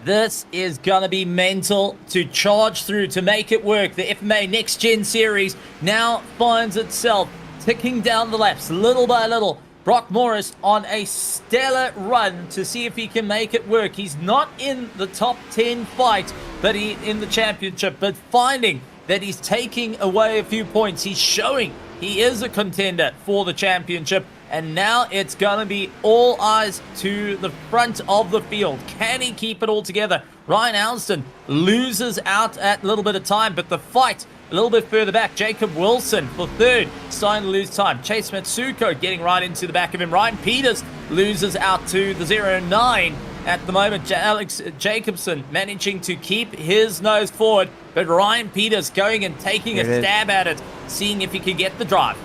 This is going to be mental to charge through to make it work. The FMA Next Gen Series now finds itself ticking down the laps little by little. Brock Morris on a stellar run to see if he can make it work. He's not in the top 10 fight, but in the championship, but finding that he's taking away a few points. He's showing he is a contender for the championship, and now it's going to be all eyes to the front of the field. Can he keep it all together? Ryan Housden loses out at a little bit of time, but the fight a little bit further back. Jacob Wilson for 3rd, starting to lose time. Chase Matsuko getting right into the back of him. Ryan Peters loses out to the 09 at the moment. Alex Jacobson managing to keep his nose forward, but Ryan Peters going and taking a stab at it, seeing if he can get the drive.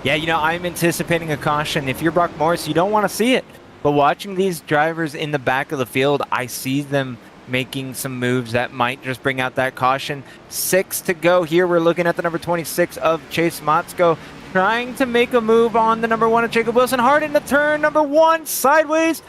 Yeah, you know, I'm anticipating a caution. If you're Brock Morris, you don't want to see it. But watching these drivers in the back of the field, I see them making some moves that might just bring out that caution. 6 to go here. We're looking at the number 26 of Chase Matsko, trying to make a move on the number 1 of Jacob Wilson. Hard in the turn, number 1, sideways.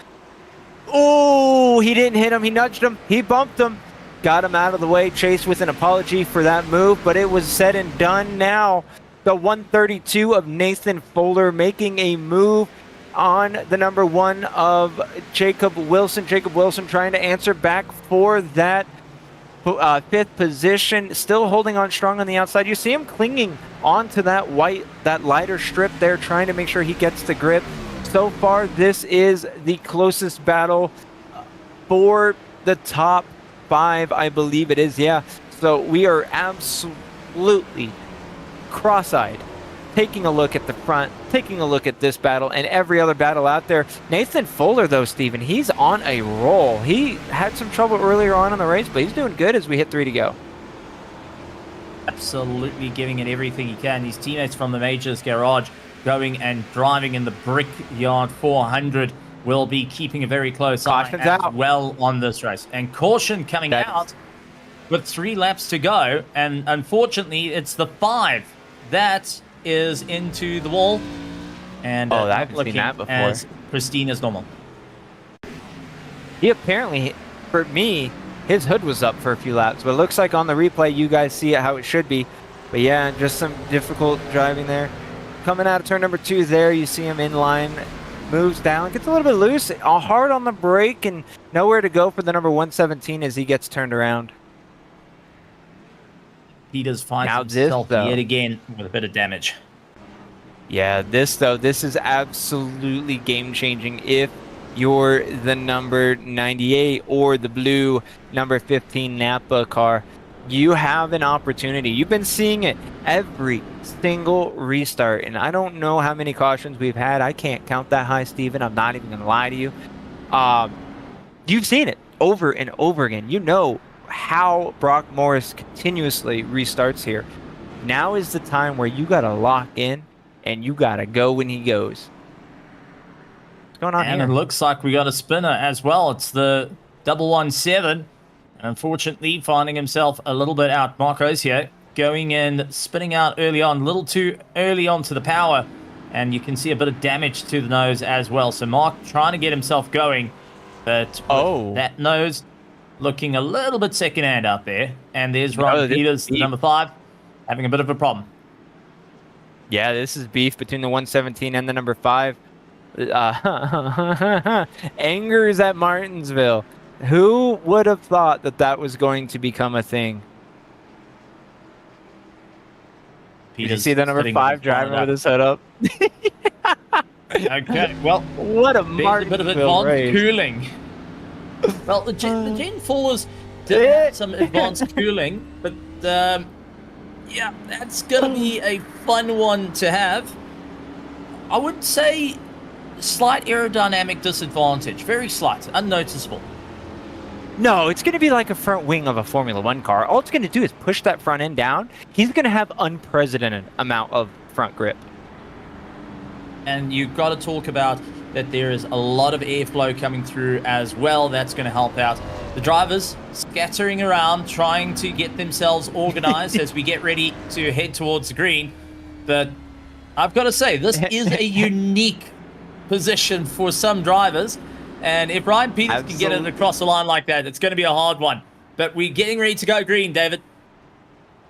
Oh, he didn't hit him. He nudged him. He bumped him. Got him out of the way. Chase with an apology for that move, but it was said and done now. The 132 of Nathan Fuller making a move on the number 1 of Jacob Wilson. Jacob Wilson trying to answer back for that 5th position, still holding on strong on the outside. You see him clinging onto that lighter strip there, trying to make sure he gets the grip. So far, this is the closest battle for the top 5, I believe it is. Yeah, so we are absolutely cross-eyed, taking a look at the front, taking a look at this battle and every other battle out there. Nathan Fuller, though, Steven, he's on a roll. He had some trouble earlier on in the race, but he's doing good as we hit 3 to go. Absolutely giving it everything he can. His teammates from the Majors Garage going and driving in the Brickyard 400 will be keeping a very close eye as well on this race. And caution coming out with 3 laps to go, and unfortunately it's the 5 that is into the wall, and I've seen that before. As pristine as normal. He apparently, for me, his hood was up for a few laps, but it looks like on the replay you guys see it how it should be. But yeah, just some difficult driving there. Coming out of turn number 2 there, you see him in line, moves down, gets a little bit loose, hard on the brake, and nowhere to go for the number 117 as he gets turned around. Peters finds himself yet again with a bit of damage. Yeah, this is absolutely game-changing if you're the number 98 or the blue number 15 Napa car. You have an opportunity. You've been seeing it every single restart, and I don't know how many cautions we've had. I can't count that high, Steven. I'm not even going to lie to you. You've seen it over and over again. You know how Brock Morris continuously restarts here. Now is the time where you got to lock in and you got to go when he goes. going on And here? it looks like we got a spinner as well. It's the 117. Unfortunately, finding himself a little bit out. Marco's here, going in, spinning out early on, a little too early onto the power. And you can see a bit of damage to the nose as well. So Mark trying to get himself going. But that nose looking a little bit second-hand out there. And there's Ron Peters, the number 5, having a bit of a problem. Yeah, this is beef between the 117 and the number 5. Angers at Martinsville. Who would have thought that that was going to become a thing? Did you see the number 5 driving with his hood up? Okay, well, what a bit of advanced race. cooling. Well, the Gen 4s did have some advanced cooling, but yeah, that's gonna be a fun one to have. I would say slight aerodynamic disadvantage, very slight, unnoticeable. No, it's going to be like a front wing of a Formula 1 car. All it's going to do is push that front end down. He's going to have unprecedented amount of front grip. And you've got to talk about that there is a lot of airflow coming through as well. That's going to help out. The drivers scattering around, trying to get themselves organized as we get ready to head towards the green. But I've got to say, this is a unique position for some drivers. And if Ryan Peters can get it across the line like that, it's going to be a hard one. But we're getting ready to go green, David.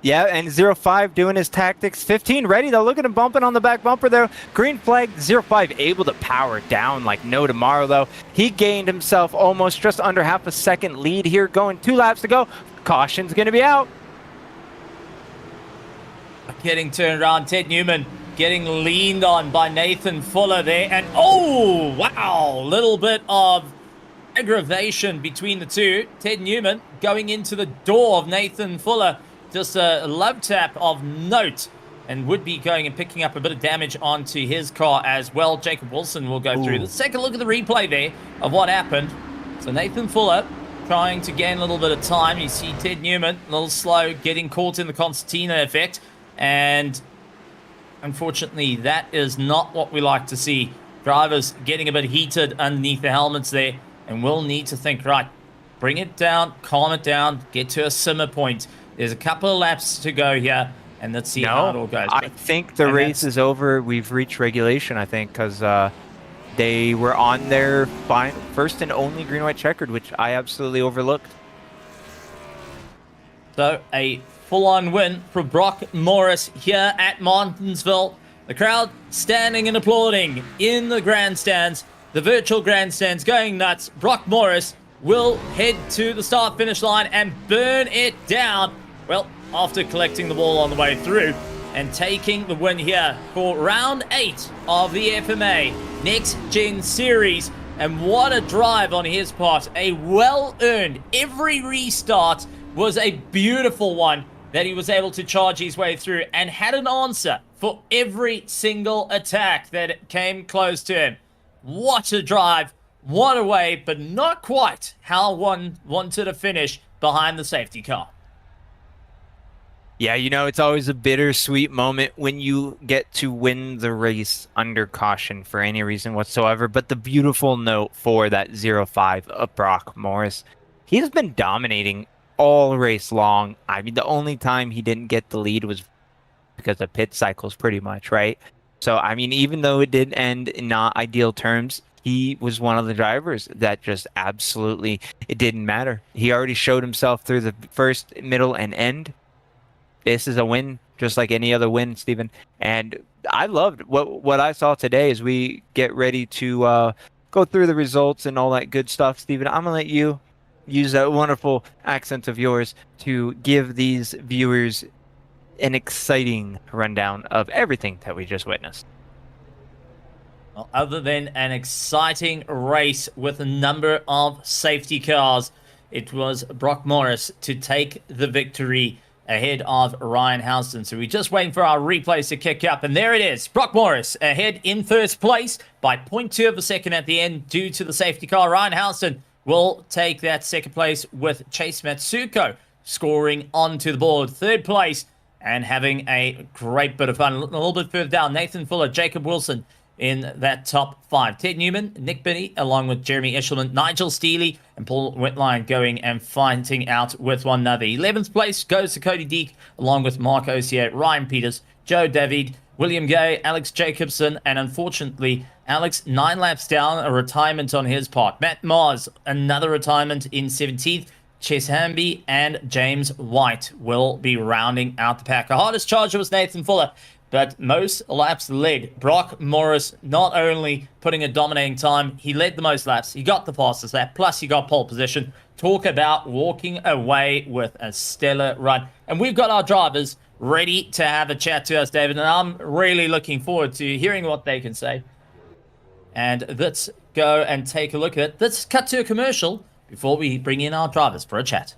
Yeah, and 05 doing his tactics. 15 ready, though. Look at him bumping on the back bumper there. Green flag, 05 able to power down like no tomorrow, though. He gained himself almost just under half a second lead here, going 2 laps to go. Caution's going to be out. Getting turned around, Ted Newman getting leaned on by Nathan Fuller there. And, oh, wow, little bit of aggravation between the two. Ted Newman going into the door of Nathan Fuller. Just a love tap of note, and would be going and picking up a bit of damage onto his car as well. Jacob Wilson will go through. Let's take a look at the replay there of what happened. So Nathan Fuller trying to gain a little bit of time. You see Ted Newman a little slow, getting caught in the concertina effect. And unfortunately, that is not what we like to see. Drivers getting a bit heated underneath the helmets there, and we'll need to think, right, bring it down, calm it down, get to a simmer point. There's a couple of laps to go here, and let's see how it all goes. I think the race is over. We've reached regulation, I think, because they were on their first and only green-white checkered, which I absolutely overlooked. So a full-on win for Brock Morris here at Martinsville. The crowd standing and applauding in the grandstands, the virtual grandstands going nuts. Brock Morris will head to the start-finish line and burn it down. Well, after collecting the ball on the way through and taking the win here for round 8 of the FMA Next Gen Series. And what a drive on his part. A well-earned, every restart was a beautiful one that he was able to charge his way through and had an answer for every single attack that came close to him. What a drive. What a way, but not quite how one wanted to finish behind the safety car. Yeah, you know, it's always a bittersweet moment when you get to win the race under caution for any reason whatsoever. But the beautiful note for that 05 of Brock Morris, he's been dominating all race long. I mean, the only time he didn't get the lead was because of pit cycles, pretty much, right? So, I mean, even though it did end in not ideal terms, he was one of the drivers that just absolutely, it didn't matter. He already showed himself through the first, middle, and end. This is a win, just like any other win, Steven. And I loved what I saw today as we get ready to go through the results and all that good stuff. Steven, I'm going to let you use that wonderful accent of yours to give these viewers an exciting rundown of everything that we just witnessed. Well, other than an exciting race with a number of safety cars, it was Brock Morris to take the victory ahead of Ryan Houston. So we're just waiting for our replays to kick up, and there it is. Brock Morris ahead in first place by 0.2 of a second at the end due to the safety car. Ryan Houston will take that second place with Chase Matsuko scoring onto the board. Third place and having a great bit of fun. A little bit further down, Nathan Fuller, Jacob Wilson in that top 5. Ted Newman, Nick Binney, along with Jeremy Eshelman, Nigel Steele, and Paul Whitline going and fighting out with one another. 11th place goes to Cody Deek, along with Mark Osier, Ryan Peters, Joe David, William Gay, Alex Jacobson, and unfortunately, Alex 9 laps down, a retirement on his part. Matt Mars, another retirement in 17th. Chess Hamby and James White will be rounding out the pack. The hardest charger was Nathan Fuller, but most laps led. Brock Morris not only putting a dominating time, he led the most laps, he got the fastest lap, plus he got pole position. Talk about walking away with a stellar run. And we've got our drivers ready to have a chat to us, David, and I'm really looking forward to hearing what they can say. And let's go and take a look at it. Let's cut to a commercial before we bring in our drivers for a chat.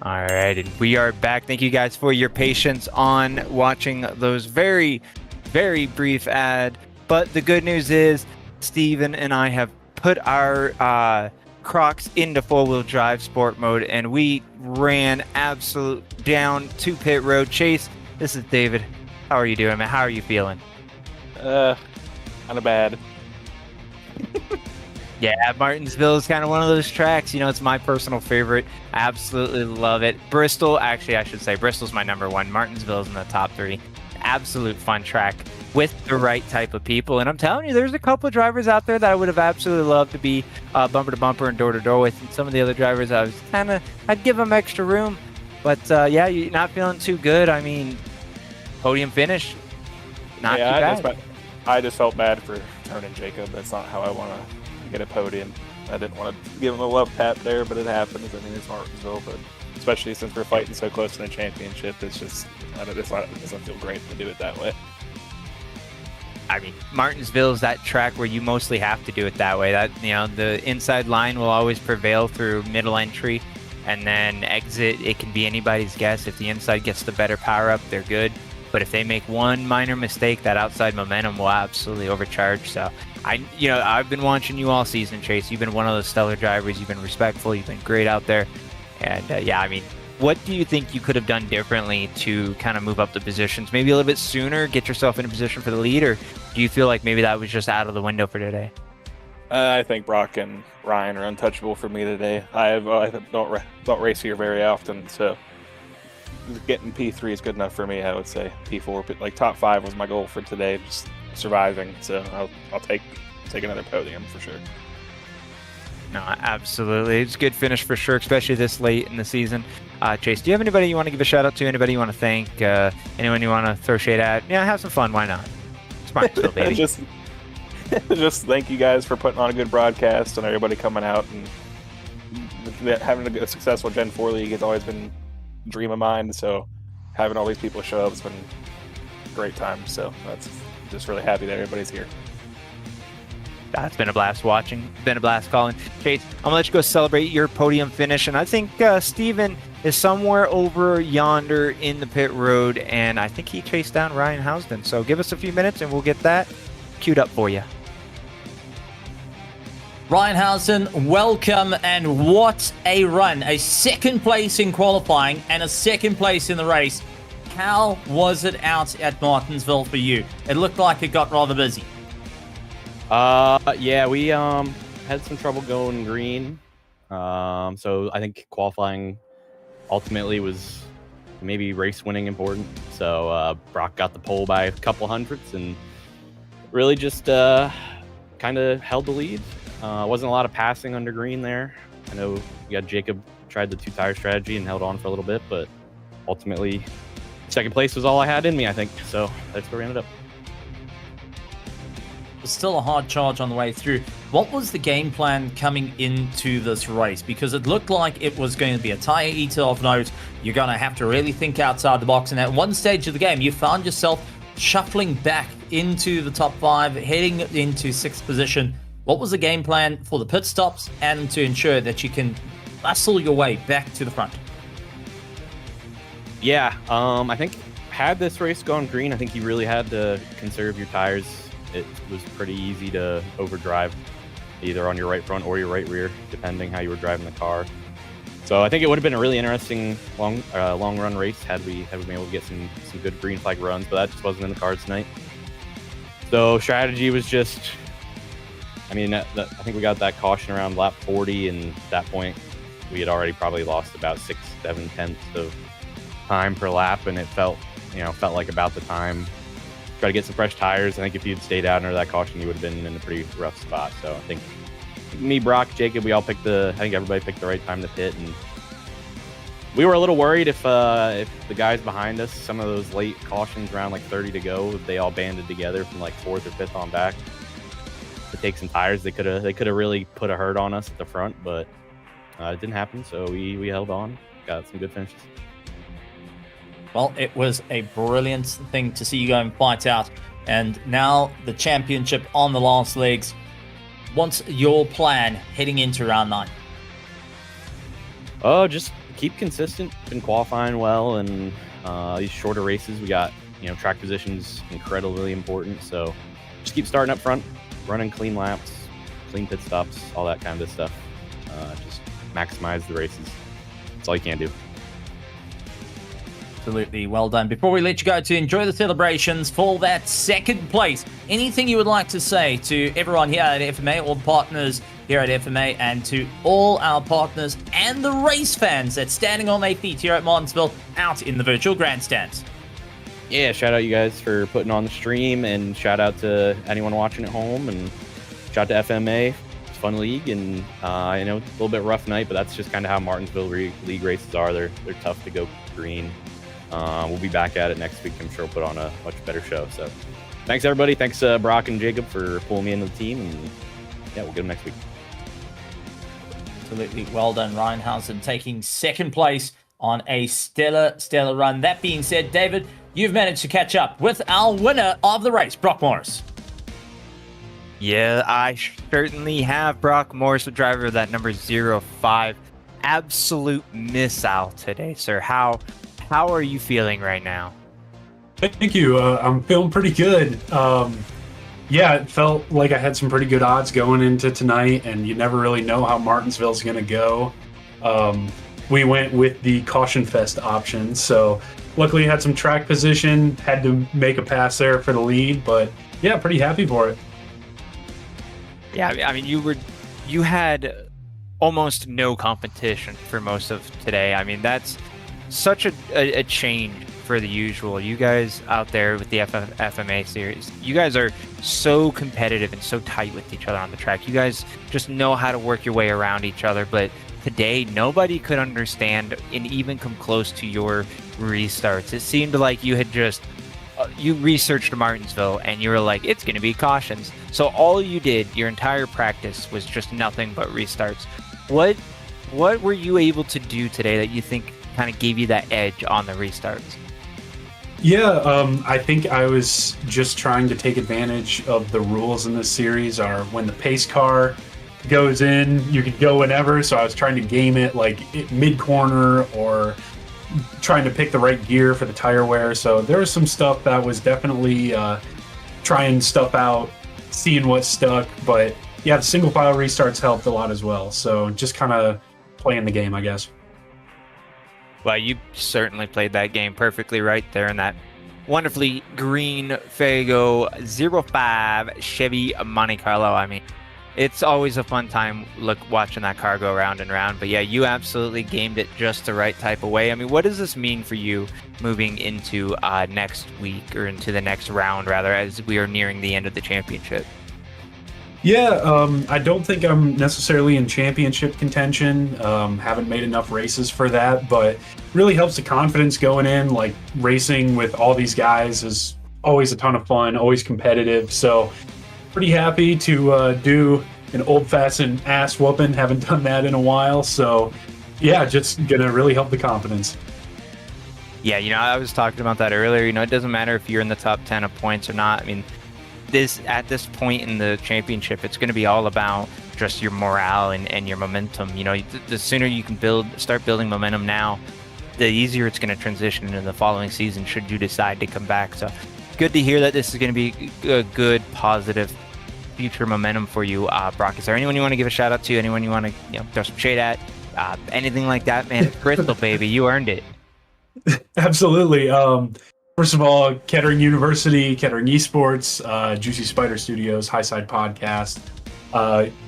All right, and we are back. Thank you guys for your patience on watching those very, very brief ad. But the good news is Steven and I have put our Crocs into four-wheel drive sport mode, and we ran absolute down to pit road. Chase, this is David. How are you doing, man? How are you feeling? Kind of bad. Yeah, Martinsville is kind of one of those tracks. You know, it's my personal favorite. I absolutely love it. Bristol, actually, I should say Bristol's my number one. Martinsville's in the top 3. Absolute fun track with the right type of people. And I'm telling you, there's a couple of drivers out there that I would have absolutely loved to be bumper to bumper and door to door with. And some of the other drivers, I'd give them extra room. But yeah, you're not feeling too good. I mean, podium finish, not too bad. I just felt bad for turning Jacob. That's not how I want to get a podium. I didn't want to give him a love tap there, but it happens. I mean, it's Martinsville, but especially since we're fighting so close in the championship, it doesn't feel great to do it that way. I mean, Martinsville is that track where you mostly have to do it that way. That, you know, the inside line will always prevail through middle entry, and then exit, it can be anybody's guess. If the inside gets the better power up, they're good. But if they make one minor mistake, that outside momentum will absolutely overcharge. So I've been watching you all season, Chase. You've been one of those stellar drivers. You've been respectful. You've been great out there. And yeah, I mean, what do you think you could have done differently to kind of move up the positions? Maybe a little bit sooner, get yourself in a position for the lead, or do you feel like maybe that was just out of the window for today? I think Brock and Ryan are untouchable for me today. I don't race here very often, so getting P3 is good enough for me. I would say P4, but like top 5 was my goal for today, just surviving. So I'll take another podium for sure. No, absolutely. It's a good finish for sure, especially this late in the season. Chase, do you have anybody you want to give a shout out to? Anybody you want to thank? Anyone you want to throw shade at? Yeah, have some fun. Why not? It's Martinsville, baby. just thank you guys for putting on a good broadcast and everybody coming out and having a successful Gen 4 league has always been a dream of mine. So having all these people show up has been a great time. So that's just really happy that everybody's here. It's been a blast watching. Been a blast calling. Chase, I'm going to let you go celebrate your podium finish. And I think Steven is somewhere over yonder in the pit road. And I think he chased down Ryan Housden. So give us a few minutes and we'll get that queued up for you. Ryan Housden, welcome. And what a run. A second place in qualifying and a second place in the race. How was it out at Martinsville for you? It looked like it got rather busy. Yeah, we had some trouble going green. So I think qualifying ultimately was maybe race winning important. So Brock got the pole by a couple hundredths and really just kind of held the lead. Wasn't a lot of passing under green there. I know Jacob tried the 2-tire strategy and held on for a little bit, but ultimately second place was all I had in me, I think. So that's where we ended up. was still a hard charge on the way through. What was the game plan coming into this race? Because it looked like it was going to be a tire eater of note. You're going to have to really think outside the box. And at one stage of the game, you found yourself shuffling back into the top 5, heading into 6th position. What was the game plan for the pit stops and to ensure that you can muscle your way back to the front? Yeah, I think had this race gone green, I think you really had to conserve your tires. It was pretty easy to overdrive either on your right front or your right rear, depending how you were driving the car. So I think it would have been a really interesting long run race had we been able to get some good green flag runs, but that just wasn't in the cards tonight. So strategy was just, I think we got that caution around lap 40, and at that point we had already probably lost about 6-7 tenths of time per lap, and it felt like about the time. Try to get some fresh tires. I think if you'd stayed out under that caution, you would have been in a pretty rough spot. So I think me, Brock, Jacob, I think everybody picked the right time to pit, and we were a little worried if the guys behind us, some of those late cautions around like 30 to go, they all banded together from like 4th or 5th on back to take some tires. They could have really put a hurt on us at the front, but it didn't happen. So we held on, got some good finishes. Well, it was a brilliant thing to see you go and fight out. And now the championship on the last legs. What's your plan heading into round 9? Oh, just keep consistent. Been qualifying well, and these shorter races, we got, track positions incredibly important. So just keep starting up front, running clean laps, clean pit stops, all that kind of stuff. Just maximize the races. That's all you can do. Absolutely, well done. Before we let you go to enjoy the celebrations for that 2nd place, anything you would like to say to everyone here at FMA, all the partners here at FMA, and to all our partners and the race fans that's standing on their feet here at Martinsville out in the virtual grandstands? Yeah, shout out you guys for putting on the stream, and shout out to anyone watching at home, and shout out to FMA. It's a fun league, and I know it's a little bit rough night, but that's just kind of how Martinsville League races are. They're tough to go green. We'll be back at it next week. I'm sure we'll put on a much better show. So thanks, everybody. Thanks, Brock and Jacob, for pulling me into the team. And yeah, we'll get them next week. Absolutely. Well done, Ryan Housen, taking 2nd place on a stellar run. That being said, David, you've managed to catch up with our winner of the race, Brock Morris. Yeah, I certainly have. Brock Morris, the driver of that number 05. Absolute missile today, sir. How are you feeling right now? Thank you. I'm feeling pretty good. Yeah, it felt like I had some pretty good odds going into tonight, and you never really know how Martinsville's going to go. We went with the Caution Fest option, so luckily had some track position, had to make a pass there for the lead, but yeah, pretty happy for it. Yeah, I mean, you had almost no competition for most of today. I mean, that's such a change for the usual. You guys out there with the FMA series, you guys are so competitive and so tight with each other on the track. You guys just know how to work your way around each other, but today nobody could understand and even come close to your restarts. It seemed like you had just you researched Martinsville and you were like, it's going to be cautions. So all you did your entire practice was just nothing but restarts. What were you able to do today that you think kind of gave you that edge on the restarts? Yeah, I think I was just trying to take advantage of the rules in this series are when the pace car goes in, you can go whenever. So I was trying to game it like mid-corner or trying to pick the right gear for the tire wear. So there was some stuff that was definitely trying stuff out, seeing what stuck. But yeah, the single file restarts helped a lot as well. So just kind of playing the game, I guess. Well, you certainly played that game perfectly right there in that wonderfully green Fago 05 Chevy Monte Carlo. I mean, it's always a fun time watching that car go round and round. But yeah, you absolutely gamed it just the right type of way. I mean, what does this mean for you moving into next week, or into the next round, rather, as we are nearing the end of the championship? Yeah, I don't think I'm necessarily in championship contention. Haven't made enough races for that, but really helps the confidence going in. Like, racing with all these guys is always a ton of fun, always competitive. So pretty happy to do an old-fashioned ass whooping. Haven't done that in a while, so yeah, just gonna really help the confidence. Yeah, I was talking about that earlier. It doesn't matter if you're in the top 10 of points or not. I mean, at this point in the championship, it's going to be all about just your morale and your momentum. The sooner you can start building momentum now, the easier it's going to transition into the following season should you decide to come back. So good to hear that this is going to be a good, positive future momentum for you, Brock. Is there anyone you want to give a shout out to? Anyone you want to throw some shade at? Anything like that, man? Crystal, baby, you earned it. Absolutely. First of all, Kettering University, Kettering Esports, Juicy Spider Studios, Highside Podcast.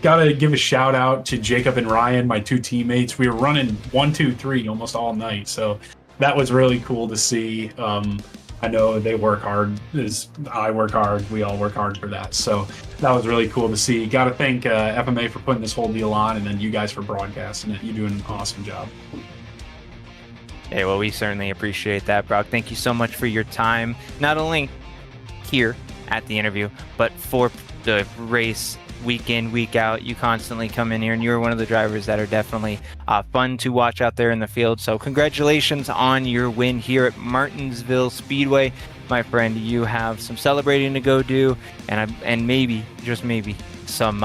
Gotta give a shout out to Jacob and Ryan, my two teammates. We were running 1, 2, 3 almost all night, so that was really cool to see. I know they work hard, as I work hard. We all work hard for that, so that was really cool to see. Gotta thank FMA for putting this whole deal on, and then you guys for broadcasting it. You're doing an awesome job. Hey, well, we certainly appreciate that, Brock. Thank you so much for your time, not only here at the interview, but for the race week in, week out. You constantly come in here, and you're one of the drivers that are definitely fun to watch out there in the field. So congratulations on your win here at Martinsville Speedway. My friend, you have some celebrating to go do, and maybe, just maybe, some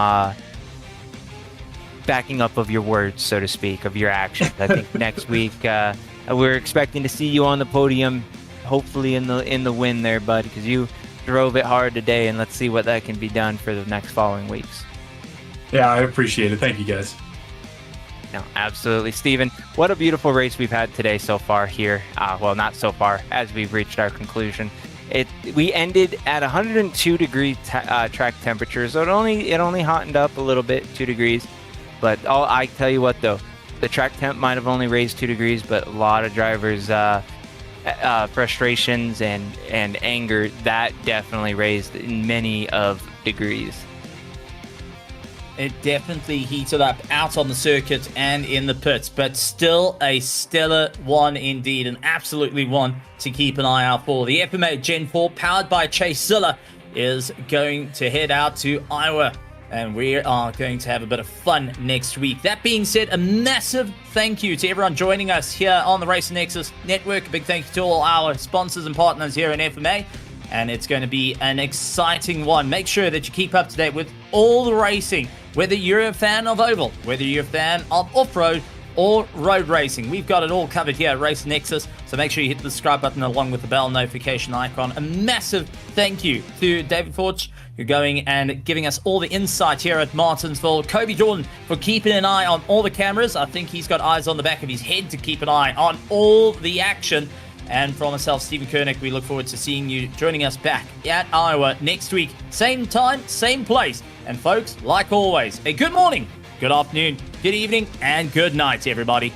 backing up of your words, so to speak, of your actions. I think next week... we're expecting to see you on the podium, hopefully in the win there, bud, because you drove it hard today, and let's see what that can be done for the next following weeks. Yeah, I appreciate it. Thank you, guys. No, absolutely. Steven, what a beautiful race we've had today so far here. Well, not so far, as we've reached our conclusion. We ended at 102 degree track temperature, so it only hottened up a little bit, 2 degrees. But I tell you what, though, the track temp might have only raised 2 degrees, but a lot of drivers' frustrations and anger, that definitely raised many of degrees. It definitely heated up out on the circuit and in the pits, but still a stellar one indeed, and absolutely one to keep an eye out for. The FMA Gen 4, powered by Chase Zilla, is going to head out to Iowa, and we are going to have a bit of fun next week. That being said, a massive thank you to everyone joining us here on the Racing Nexus Network. A big thank you to all our sponsors and partners here in FMA. And it's going to be an exciting one. Make sure that you keep up to date with all the racing, whether you're a fan of oval, whether you're a fan of off-road or road racing. We've got it all covered here at Racing Nexus. So make sure you hit the subscribe button along with the bell notification icon. A massive thank you to David Forge, who's going and giving us all the insight here at Martinsville. Kobe Jordan for keeping an eye on all the cameras. I think he's got eyes on the back of his head to keep an eye on all the action. And from myself, Stephen Koenig, we look forward to seeing you joining us back at Iowa next week. Same time, same place. And folks, like always, a good morning, good afternoon, good evening, and good night, everybody.